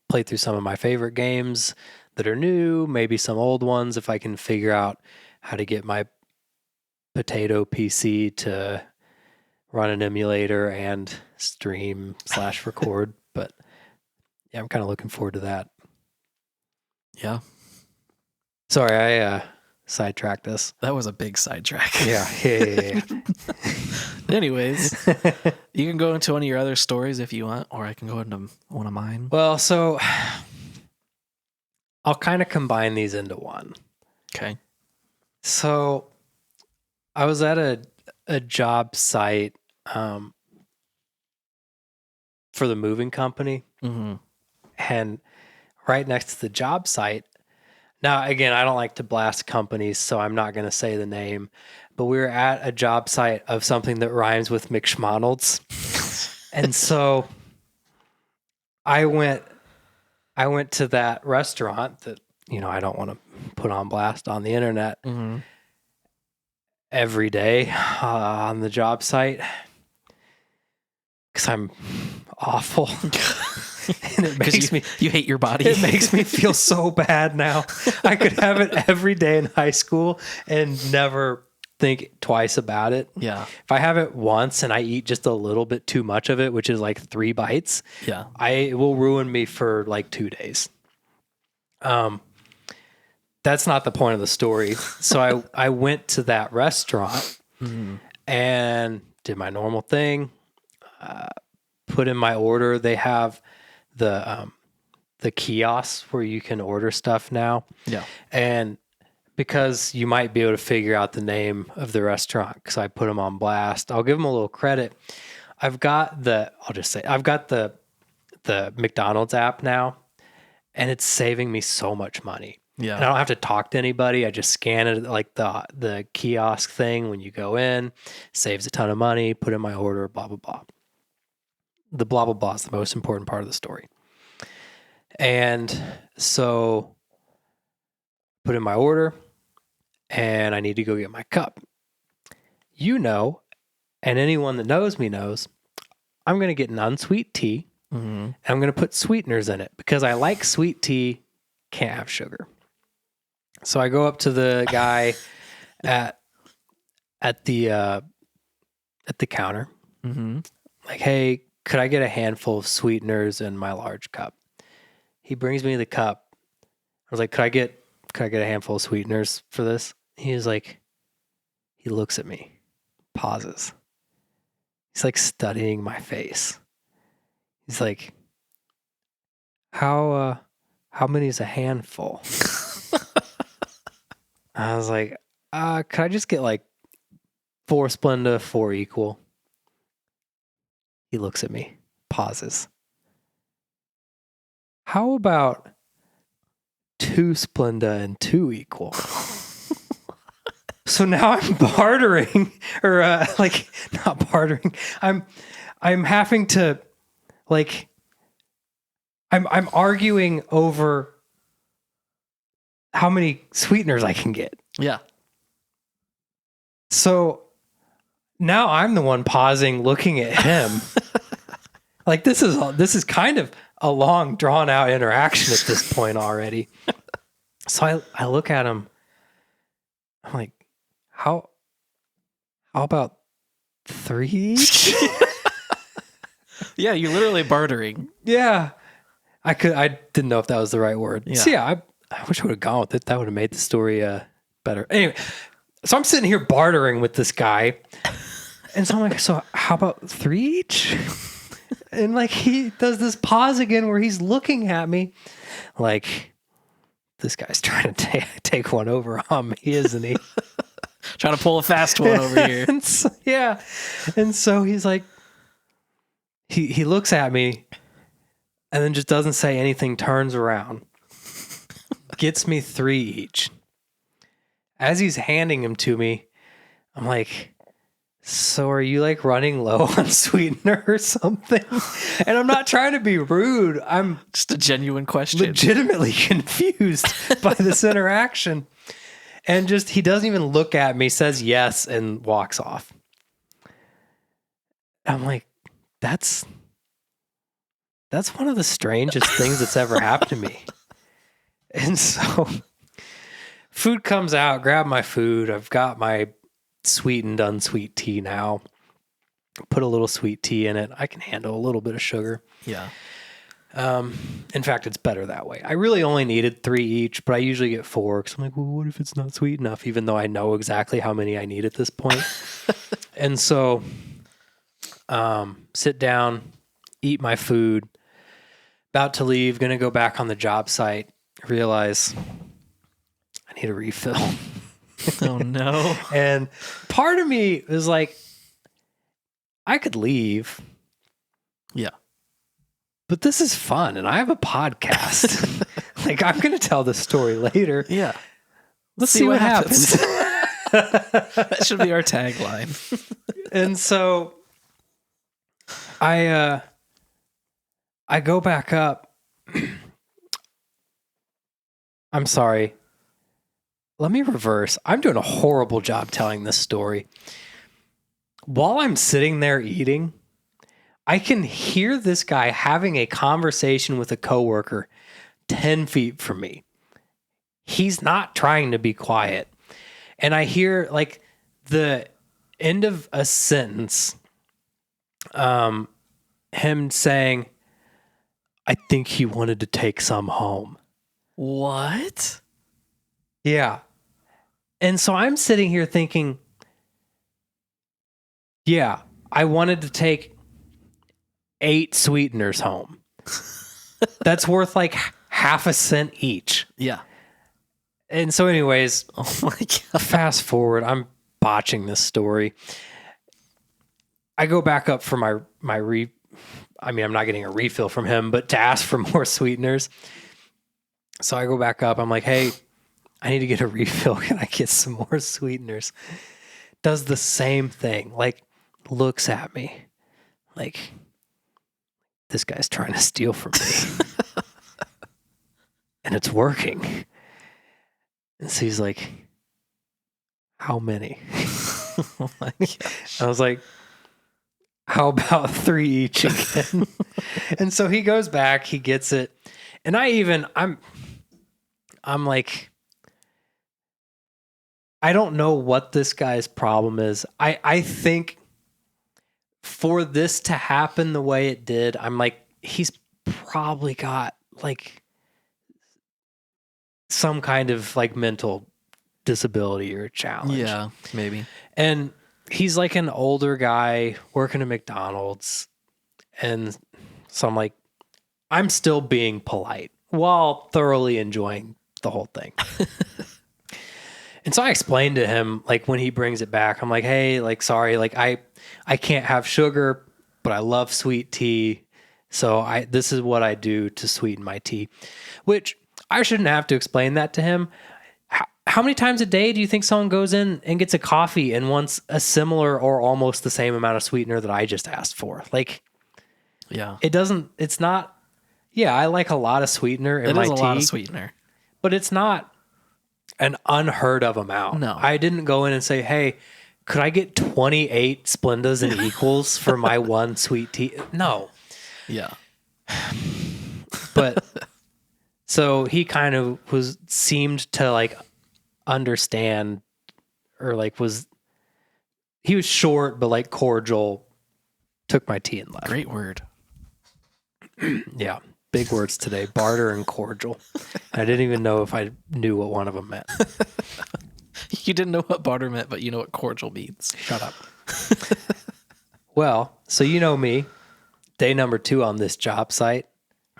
Play through some of my favorite games that are new, maybe some old ones if I can figure out how to get my potato PC to run an emulator and stream/record. But yeah, I'm kind of looking forward to that. Yeah. Sorry, I sidetracked us. That was a big sidetrack. Yeah. Anyways, you can go into one of your other stories if you want, or I can go into one of mine. Well, so I'll kind of combine these into one. Okay. So I was at a job site for the moving company. Mm-hmm. And right next to the job site, now, again, I don't like to blast companies, so I'm not going to say the name, but we were at a job site of something that rhymes with McSchmonald's. And so I went to that restaurant that, I don't want to put on blast on the internet every day on the job site because I'm awful. And it makes you hate your body. It makes me feel so bad now. I could have it every day in high school and never think twice about it. Yeah. If I have it once and I eat just a little bit too much of it, which is like 3 bites, it will ruin me for like 2 days. That's not the point of the story. So I went to that restaurant and did my normal thing, put in my order. They have the kiosks where you can order stuff now. Yeah. And because you might be able to figure out the name of the restaurant, because I put them on blast, I'll give them a little credit. I've got the McDonald's app now, and it's saving me so much money. Yeah. And I don't have to talk to anybody. I just scan it like the kiosk thing when you go in, saves a ton of money, put in my order, blah, blah, blah. The blah, blah, blah is the most important part of the story. And so put in my order, and I need to go get my cup. And anyone that knows me knows, I'm going to get an unsweet tea, and I'm going to put sweeteners in it because I like sweet tea, can't have sugar. So I go up to the guy at the counter, like, hey, could I get a handful of sweeteners in my large cup? He brings me the cup. I was like, could I get a handful of sweeteners for this? He looks at me, pauses. He's like studying my face. He's like, how many is a handful? I was like, could I just get like 4 Splenda, 4 equal? He looks at me, pauses. How about 2 Splenda and 2 equal? So now I'm bartering, or not bartering. I'm having to, like, I'm arguing over how many sweeteners I can get. Yeah. So now I'm the one pausing, looking at him. Like, this is kind of a long, drawn out interaction at this point already. So I look at him. I'm like, how about 3 each? Yeah, you're literally bartering. Yeah. I didn't know if that was the right word. Yeah. So yeah, I wish I would have gone with it. That would have made the story better. Anyway, so I'm sitting here bartering with this guy. And so I'm like, so how about 3 each? And like, he does this pause again where he's looking at me like, this guy's trying to take one over on me, isn't he? Trying to pull a fast one over here. And so, yeah. And so he's like, he looks at me and then just doesn't say anything, turns around, gets me 3 each. As he's handing them to me, I'm like, so are you like running low on sweetener or something? And I'm not trying to be rude. I'm Just a genuine question. legitimately confused by this interaction. And just, he doesn't even look at me, says yes, and walks off. I'm like, that's one of the strangest things that's ever happened to me. And so food comes out, grab my food. I've got my sweetened unsweet tea now. Put a little sweet tea in it. I can handle a little bit of sugar. Yeah. In fact, it's better that way. I really only needed 3 each, but I usually get 4 because I'm like, well, what if it's not sweet enough? Even though I know exactly how many I need at this point. And so, sit down, eat my food, about to leave, going to go back on the job site, realize I need a refill. Oh no. And part of me was like, I could leave. Yeah. But this is fun, and I have a podcast. Like, I'm going to tell this story later. Yeah. Let's see what happens. That should be our tagline. And so I go back up. I'm sorry. Let me reverse. I'm doing a horrible job telling this story. While I'm sitting there eating, I can hear this guy having a conversation with a coworker 10 feet from me. He's not trying to be quiet. And I hear like the end of a sentence, him saying, I think he wanted to take some home. What? Yeah. And so I'm sitting here thinking, yeah, I wanted to take 8 sweeteners home. That's worth like half a cent each. Yeah. And so anyways, Oh my God. fast forward, I'm botching this story. I go back up for I'm not getting a refill from him, but to ask for more sweeteners. So I go back up. I'm like, hey, I need to get a refill. Can I get some more sweeteners? Does the same thing. Like, looks at me like, this guy's trying to steal from me. And it's working. And so he's like, how many? Oh my gosh. I was like, how about 3 each again? And so he goes back, he gets it. And I'm like, I don't know what this guy's problem is. I think for this to happen the way it did, I'm like, he's probably got like some kind of like mental disability or challenge. Yeah, maybe. And he's like an older guy working at McDonald's. And so I'm like, I'm still being polite while thoroughly enjoying the whole thing. And so I explained to him, like when he brings it back, I'm like, hey, like, sorry, like I can't have sugar, but I love sweet tea. So this is what I do to sweeten my tea, which I shouldn't have to explain that to him. How many times a day do you think someone goes in and gets a coffee and wants a similar or almost the same amount of sweetener that I just asked for? Like, Yeah. it's not, yeah, I like a lot of sweetener in my tea. It is a lot of sweetener. But it's not an unheard of amount. No. I didn't go in and say, hey, could I get 28 Splendas and equals for my one sweet tea? No. Yeah. But so he kind of seemed to like understand, or like he was short, but like cordial, took my tea and left. Great word. Yeah. Big words today, barter and cordial. I didn't even know if I knew what one of them meant. You didn't know what barter meant, but you know what cordial means. Shut up. Well, so you know me, day number 2 on this job site.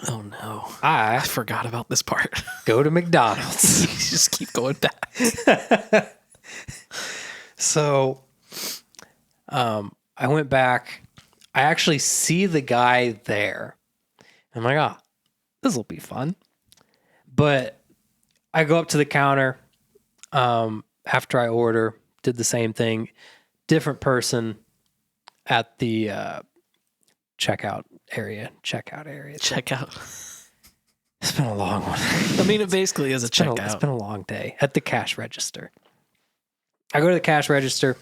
Oh no. I forgot about this part. Go to McDonald's. You just keep going back. So, I went back. I actually see the guy there. I'm like, oh, this will be fun. But I go up to the counter after I order, did the same thing. Different person at the checkout area. Checkout. It's been a long one. I mean, it basically is a checkout. It's been a long day at the cash register. I go to the cash register.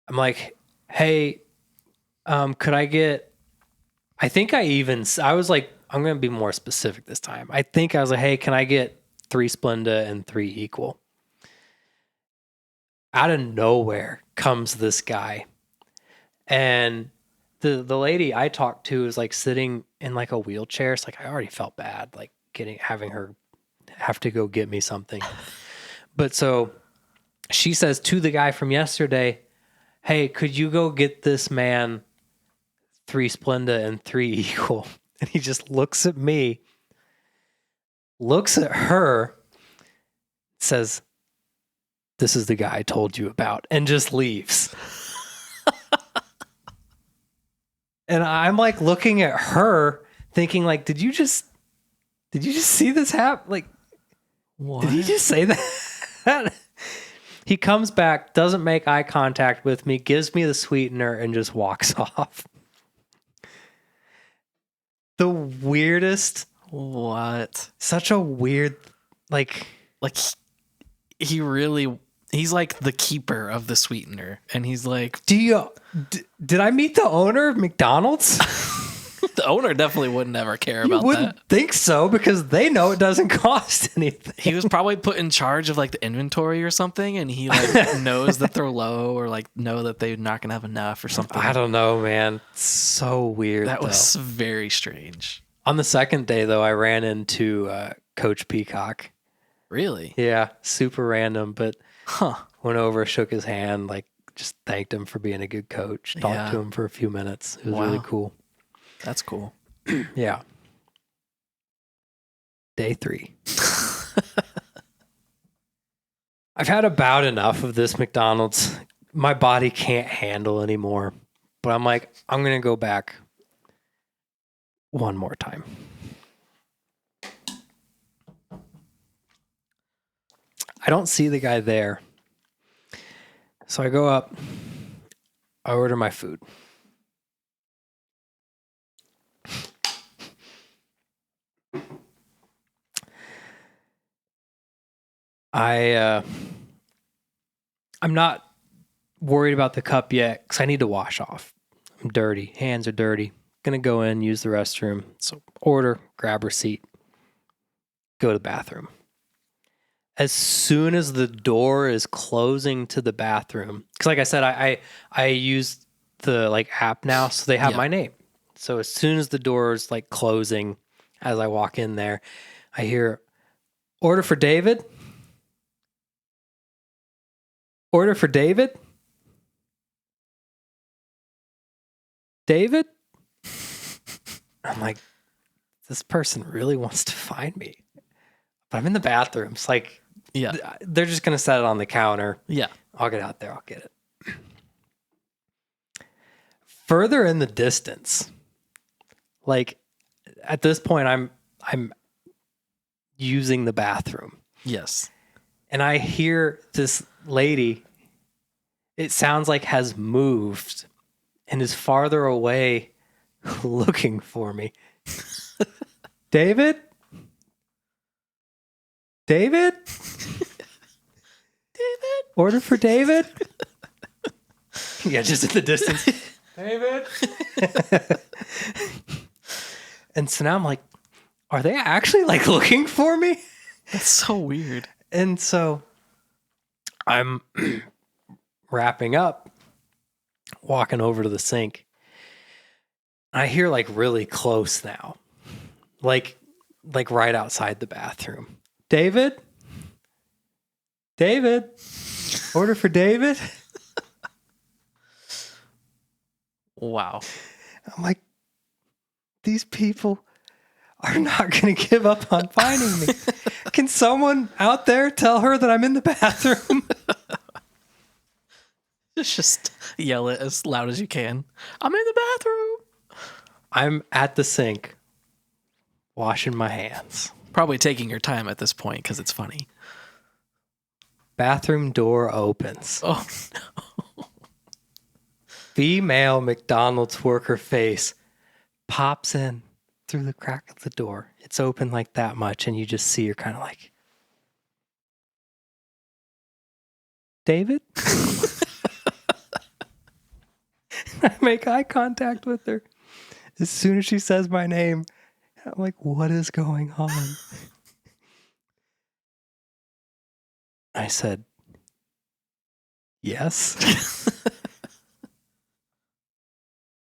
I'm like, hey, could I get, I was like, I'm going to be more specific this time. I think I was like, hey, can I get 3 Splenda and 3 equal? Out of nowhere comes this guy. And the lady I talked to is like sitting in like a wheelchair. It's like, I already felt bad, like having her have to go get me something. But so she says to the guy from yesterday, hey, could you go get this man 3 Splenda and 3 equal? And he just looks at me, looks at her, says, this is the guy I told you about, and just leaves. And I'm like looking at her thinking like, did you just see this happen? Like, what? Did he just say that? He comes back, doesn't make eye contact with me, gives me the sweetener, and just walks off. The weirdest. What? Such a weird, like he's like the keeper of the sweetener, and he's like, did I meet the owner of McDonald's? The owner definitely wouldn't ever care about that. You wouldn't think so, because they know it doesn't cost anything. He was probably put in charge of like the inventory or something, and he like knows that they're low, or like know that they're not gonna have enough or something. I don't know, man. So weird. That was very strange. On the second day, though, I ran into Coach Peacock. Really? Yeah, super random, but went over, shook his hand, like just thanked him for being a good coach. Talked to him for a few minutes. It was really cool. That's cool. Yeah. Day 3. I've had about enough of this McDonald's. My body can't handle anymore. But I'm like, I'm going to go back one more time. I don't see the guy there. So I go up. I order my food. I'm not worried about the cup yet because I need to wash off. I'm dirty. Hands are dirty. Gonna go in, use the restroom. So order, grab receipt, go to the bathroom. As soon as the door is closing to the bathroom, because like I said, I use the like app now, so they have my name. So as soon as the door is like closing, as I walk in there, I hear, "Order for David? Order for David? David?" I'm like, this person really wants to find me. But I'm in the bathroom. It's like, they're just going to set it on the counter. Yeah. I'll get out there. I'll get it. Further in the distance, like at this point, I'm using the bathroom. Yes. And I hear this lady, it sounds like has moved and is farther away looking for me. David? David? David? Order for David? Yeah, just in the distance. David? And so now I'm like, are they actually like looking for me? That's so weird. And so I'm wrapping up, walking over to the sink. I hear like really close now, like right outside the bathroom. David? David? Order for David? Wow. I'm like, these people are not going to give up on finding me. Can someone out there tell her that I'm in the bathroom? Just yell it as loud as you can. I'm in the bathroom. I'm at the sink, washing my hands. Probably taking your time at this point because it's funny. Bathroom door opens. Oh, no. Female McDonald's worker face pops in through the crack of the door. It's open like that much, and you just see her kind of like, David? I make eye contact with her. As soon as she says my name, I'm like, what is going on? I said, yes.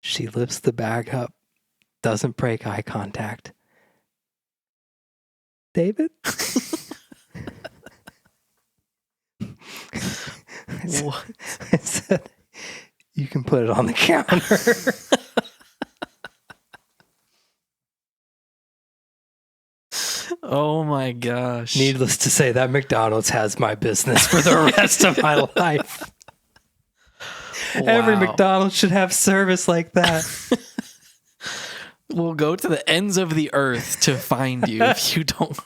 She lifts the bag up, doesn't break eye contact. David? I said, you can put it on the counter. Oh my gosh. Needless to say, that McDonald's has my business for the rest of my life. Wow. Every McDonald's should have service like that. We'll go to the ends of the earth to find you if you don't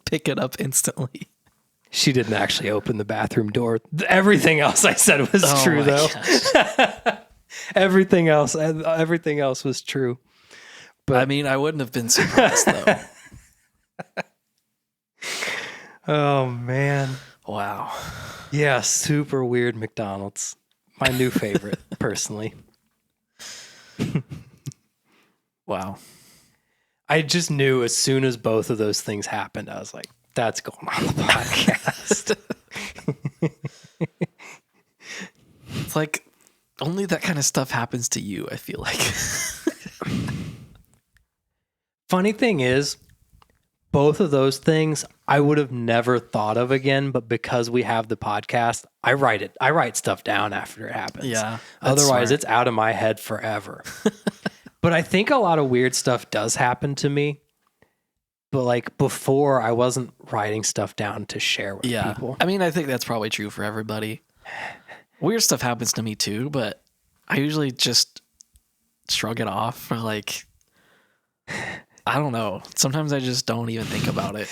pick it up instantly. She didn't actually open the bathroom door. Everything else I said was true, though. Everything else was true. But I mean, I wouldn't have been surprised though. Oh man. Wow. Yeah, super weird McDonald's. My new favorite, personally. Wow. I just knew as soon as both of those things happened, I was like, that's going on the podcast. It's like only that kind of stuff happens to you, I feel like. Funny thing is, both of those things I would have never thought of again, but because we have the podcast, I write stuff down after it happens. Yeah. Otherwise, smart. it's out of my head forever. But I think a lot of weird stuff does happen to me. But like before, I wasn't writing stuff down to share with people. I mean, I think that's probably true for everybody. Weird stuff happens to me too, but I usually just shrug it off, or like, I don't know. Sometimes I just don't even think about it.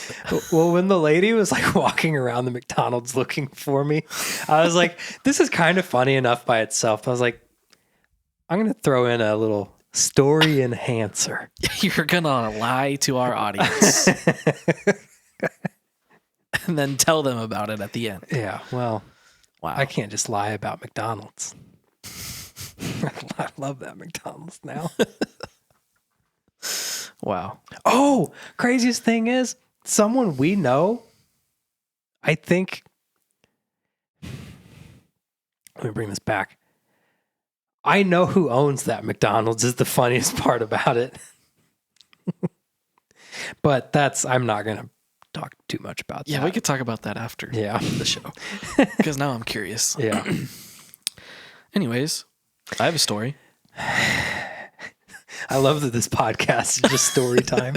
Well, when the lady was like walking around the McDonald's looking for me, I was like, this is kind of funny enough by itself. I was like, I'm going to throw in a little story enhancer. You're gonna lie to our audience and then tell them about it at the end. Yeah, well, Wow. I can't just lie about McDonald's. I love that McDonald's now. Wow. Oh, craziest thing is someone we know, I think, let me bring this back. I know who owns that McDonald's is the funniest part about it. But I'm not going to talk too much about that. Yeah, we could talk about that after the show. Because now I'm curious. Yeah. Anyways, I have a story. I love that this podcast is just story time.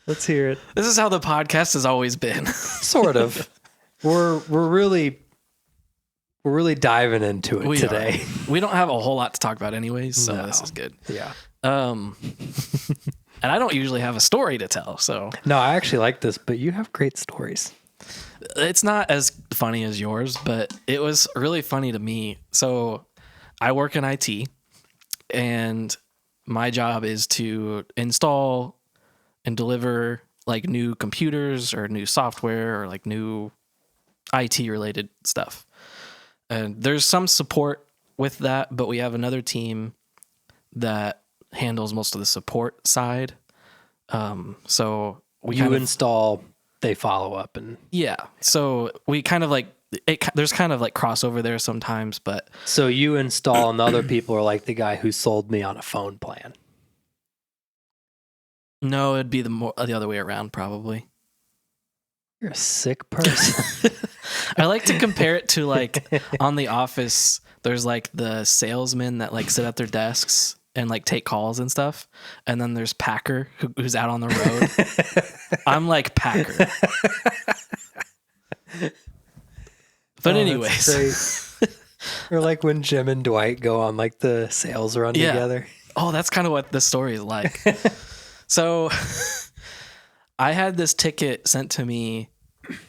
Let's hear it. This is how the podcast has always been. Sort of. We're really diving into it today. We don't have a whole lot to talk about anyways, so this is good. Yeah. And I don't usually have a story to tell, so No, I actually like this, but you have great stories. it's not as funny as yours, but it was really funny to me. So I work in IT, and my job is to install and deliver like new computers or new software or like new IT related stuff. And there's some support with that, but we have another team that handles most of the support side. So we install, they follow up, and so we kind of like there's kind of like crossover there sometimes, but so you install and the other people are like the guy who sold me on a phone plan. no, it'd be the other way around probably. You're a sick person. I like to compare it to like on The Office, there's like the salesmen that like sit at their desks and like take calls and stuff. And then there's Packer who's out on the road. I'm like Packer. But anyways. Or like when Jim and Dwight go on like the sales run together. Oh, that's kind of what this story is like. So I had this ticket sent to me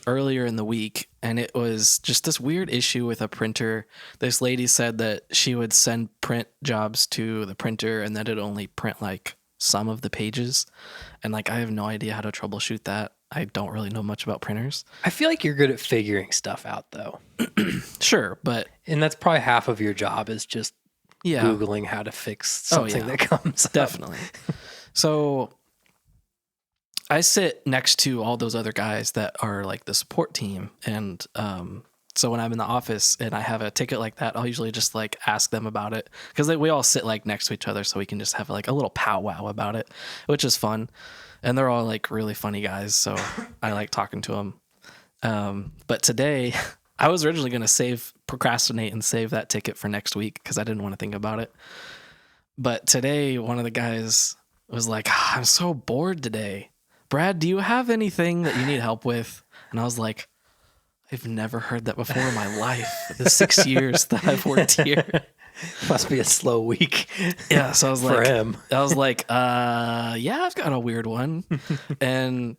earlier in the week, and it was just this weird issue with a printer. This lady said that she would send print jobs to the printer and that it'd only print like some of the pages. And like, I have no idea how to troubleshoot that. I don't really know much about printers. I feel like you're good at figuring stuff out though. Sure, but... And that's probably half of your job is just Googling how to fix something that comes up. Definitely. So I sit next to all those other guys that are like the support team. And so when I'm in the office and I have a ticket like that, I'll usually just like ask them about it, because we all sit like next to each other so we can just have like a little powwow about it, which is fun. And they're all like really funny guys, so I like talking to them. But today I was originally going to procrastinate and save that ticket for next week because I didn't want to think about it. But today one of the guys was like, I'm so bored today. Brad, do you have anything that you need help with? And I was like, I've never heard that before in my life. The 6 years that I've worked here. Must be a slow week. Yeah. So I was like, for him. I was like, yeah, I've got a weird one. And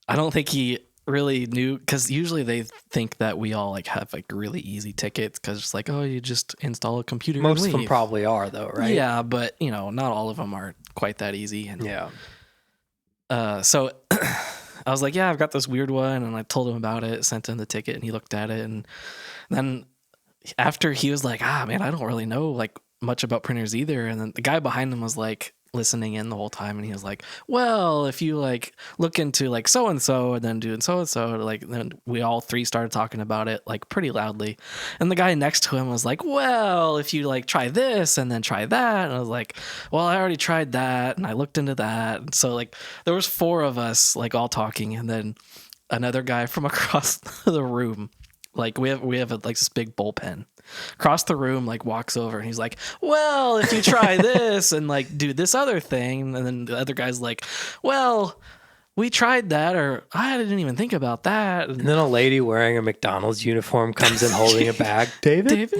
I don't think he really knew, because usually they think that we all like have like really easy tickets because it's like, oh, you just install a computer. Most of them probably are though, right? Yeah, but you know, not all of them are quite that easy. And so I was like, yeah, I've got this weird one. And I told him about it, sent him the ticket, and he looked at it. And then after he was like, man, I don't really know like much about printers either. And then the guy behind him was like, listening in the whole time, and he was like, well, if you like look into like so and so and then doing so and so, like then we all three started talking about it like pretty loudly. And the guy next to him was like, well, if you like try this and then try that. And I was like, well, I already tried that and I looked into that. And so like there was 4 of us like all talking, and then another guy from across the room, like we have like this big bullpen across the room, like walks over and he's like, well, if you try this and like do this other thing. And then the other guy's like, well, we tried that, or I didn't even think about that. And then a lady wearing a McDonald's uniform comes in holding a bag. David?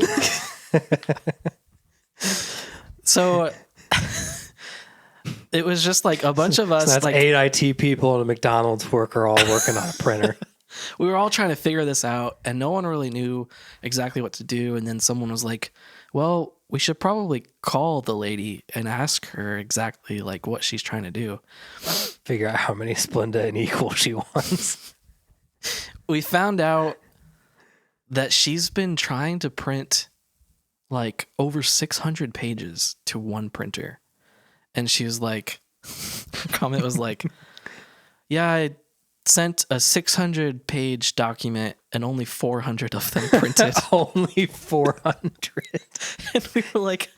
So it was just like a bunch of us. So that's like 8 IT people and a McDonald's worker all working on a printer. We were all trying to figure this out, and no one really knew exactly what to do. And then someone was like, well, we should probably call the lady and ask her exactly like what she's trying to do. Figure out how many Splenda and equal she wants. We found out that she's been trying to print like over 600 pages to one printer. And she was like, her comment was like, yeah, I sent a 600-page document and only 400 of them printed. Only 400. And we were like,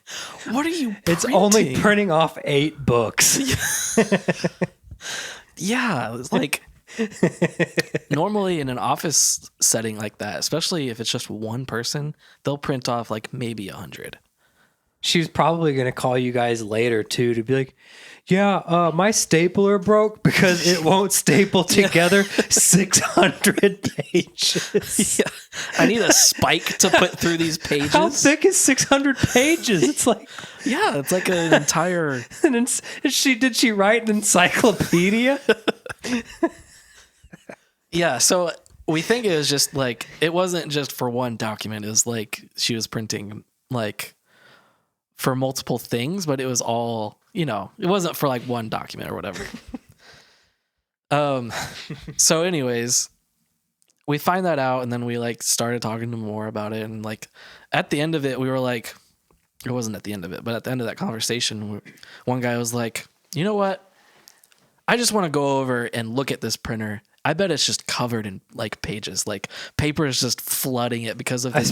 what are you printing? It's only printing off 8 books. Yeah, it's like normally in an office setting like that, especially if it's just one person, they'll print off like maybe 100. She was probably going to call you guys later too to be like, yeah, my stapler broke because it won't staple together 600 pages. Yeah. I need a spike to put through these pages. How thick is 600 pages? It's like, yeah, it's like an entire. Did she write an encyclopedia? Yeah, so we think it was just like, it wasn't just for one document. It was like she was printing like for multiple things, but it was all, you know, it wasn't for like one document or whatever. So anyways, we find that out, and then we like started talking to more about it, and like at the end of it, we were like, it wasn't at the end of it, but at the end of that conversation, one guy was like, you know what? I just want to go over and look at this printer. I bet it's just covered in like pages, like paper is just flooding it because of this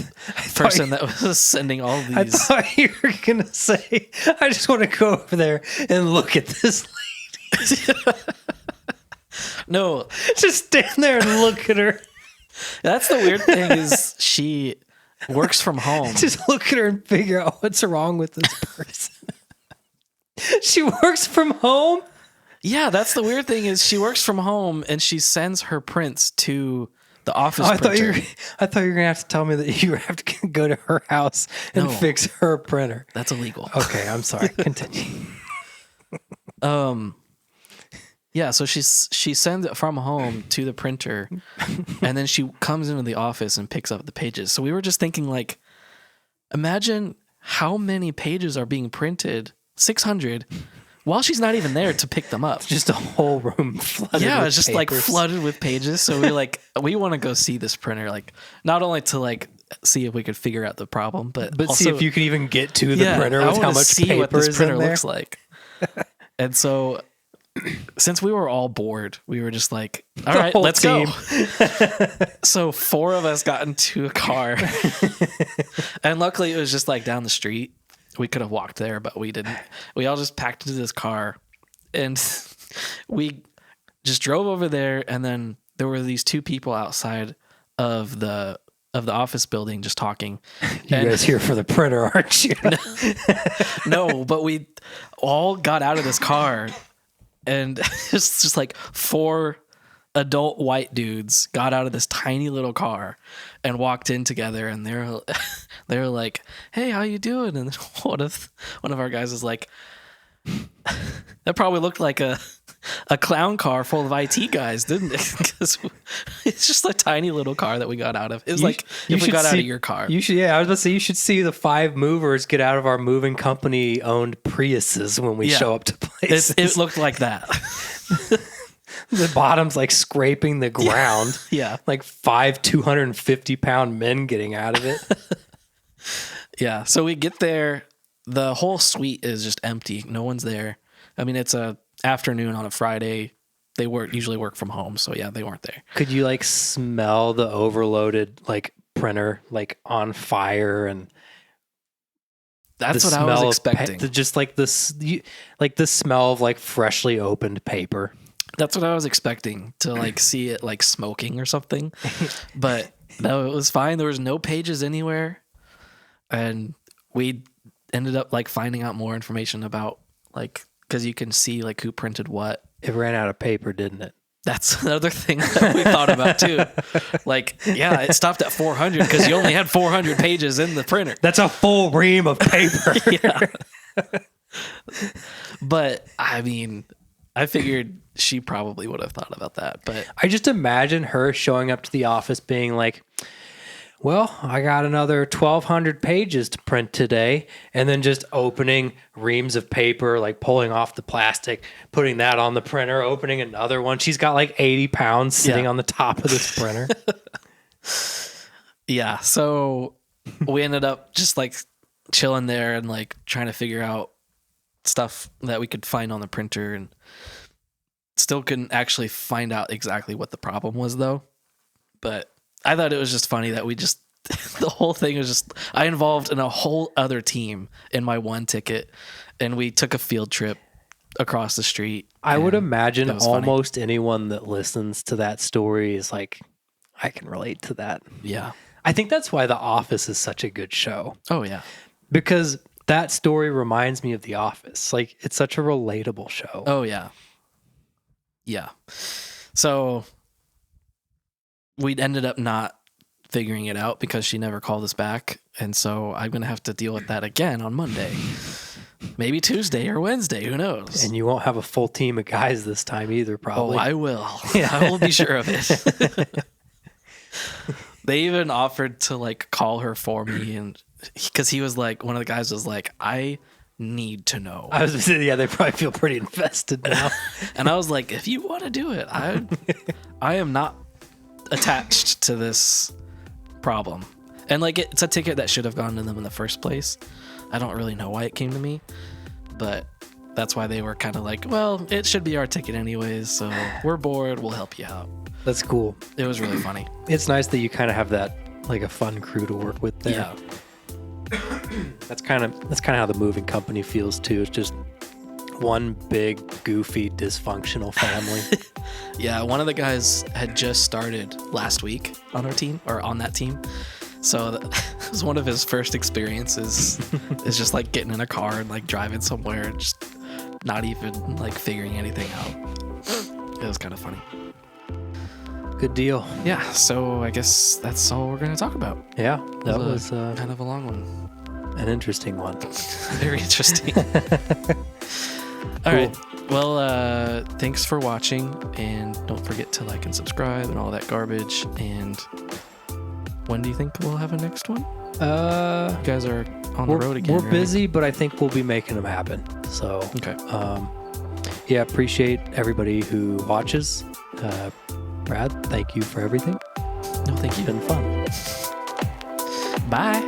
person that was sending all these. I thought you were going to say, I just want to go over there and look at this lady. No, just stand there and look at her. That's the weird thing is she works from home. Just look at her and figure out what's wrong with this person. She works from home? Yeah, that's the weird thing is she works from home and she sends her prints to the office I printer. thought you were going to have to tell me that you have to go to her house and fix her printer. That's illegal. Okay, I'm sorry. Continue. Yeah, so she sends it from home to the printer, and then she comes into the office and picks up the pages. So we were just thinking, like, imagine how many pages are being printed, 600, while she's not even there to pick them up. Just a whole room flooded Yeah, with it's just papers. like flooded with pages. So we're like, we want to go see this printer, like, not only to like see if we could figure out the problem, but also, see if you can even get to the printer with how much see paper what this is printer in there. looks like. And so, since we were all bored, we were just like, all right, let's go. So 4 of us got into a car, and luckily it was just like down the street. We could have walked there, but we didn't. We all just packed into this car, and we just drove over there. And then there were these 2 people outside of the office building just talking. You guys here for the printer, aren't you? No, but we all got out of this car, and it's just like 4 adult white dudes got out of this tiny little car and walked in together, and they're like, "Hey, how you doing?" And one of our guys is like, "That probably looked like a clown car full of IT guys, didn't it?" Because it's just a tiny little car that we got out of. It was like if we got out of your car. You should, yeah. I was about to say you should see the 5 movers get out of our moving company owned Priuses when we show up to places. It looked like that. The bottom's like scraping the ground. Yeah. Like 5 250-pound men getting out of it. Yeah. So we get there. The whole suite is just empty. No one's there. I mean, it's a afternoon on a Friday. They usually work from home, so yeah, they weren't there. Could you like smell the overloaded like printer like on fire and That's the what I was smell expecting. just like this, like the smell of like freshly opened paper. That's what I was expecting to like see it like smoking or something, but no, it was fine. There was no pages anywhere, and we ended up like finding out more information about like because you can see like who printed what. It ran out of paper, didn't it? That's another thing that we thought about too. Like, yeah, it stopped at 400 because you only had 400 pages in the printer. That's a full ream of paper. Yeah. But I mean, I figured she probably would have thought about that. But I just imagine her showing up to the office being like, well, I got another 1,200 pages to print today. And then just opening reams of paper, like pulling off the plastic, putting that on the printer, opening another one. She's got like 80 pounds sitting on the top of this printer. Yeah. So we ended up just like chilling there and like trying to figure out stuff that we could find on the printer, and still couldn't actually find out exactly what the problem was though. But I thought it was just funny that we just, the whole thing was just, I involved in a whole other team in my one ticket, and we took a field trip across the street. I would imagine funny. almost anyone that listens to that story is like, I can relate to that. Yeah. I think that's why The Office is such a good show, Oh, yeah. because that story reminds me of The Office. Like, it's such a relatable show. Oh, yeah. Yeah. So we ended up not figuring it out because she never called us back. And so I'm going to have to deal with that again on Monday. Maybe Tuesday or Wednesday. Who knows? And you won't have a full team of guys this time either, probably. Oh, I will. I will be sure of it. They even offered to like call her for me, and because he was like, one of the guys was like, I need to know. I was saying, yeah, they probably feel pretty invested now. And I was like, if you want to do it, I am not attached to this problem. And like, it's a ticket that should have gone to them in the first place. I don't really know why it came to me, but that's why they were kind of like, well, it should be our ticket anyways, so we're bored, we'll help you out. That's cool. It was really funny. It's nice that you kind of have that, like a fun crew to work with there. Yeah. That's kind of how the moving company feels too. It's just one big, goofy, dysfunctional family. Yeah, one of the guys had just started last week on our team, or on that team. So it was one of his first experiences is just like getting in a car and like driving somewhere and just not even like figuring anything out. It was kind of funny. Good deal. Yeah, so I guess that's all we're going to talk about. Yeah, that was kind of a long one. an interesting one. Very interesting. All right. Well, thanks for watching, and don't forget to like and subscribe and all that garbage. And when do you think we'll have a next one? You guys are on the road again. We're busy, but I think we'll be making them happen. So, Okay. Yeah, appreciate everybody who watches. Brad, thank you for everything. No, thank you. It's been fun. Bye.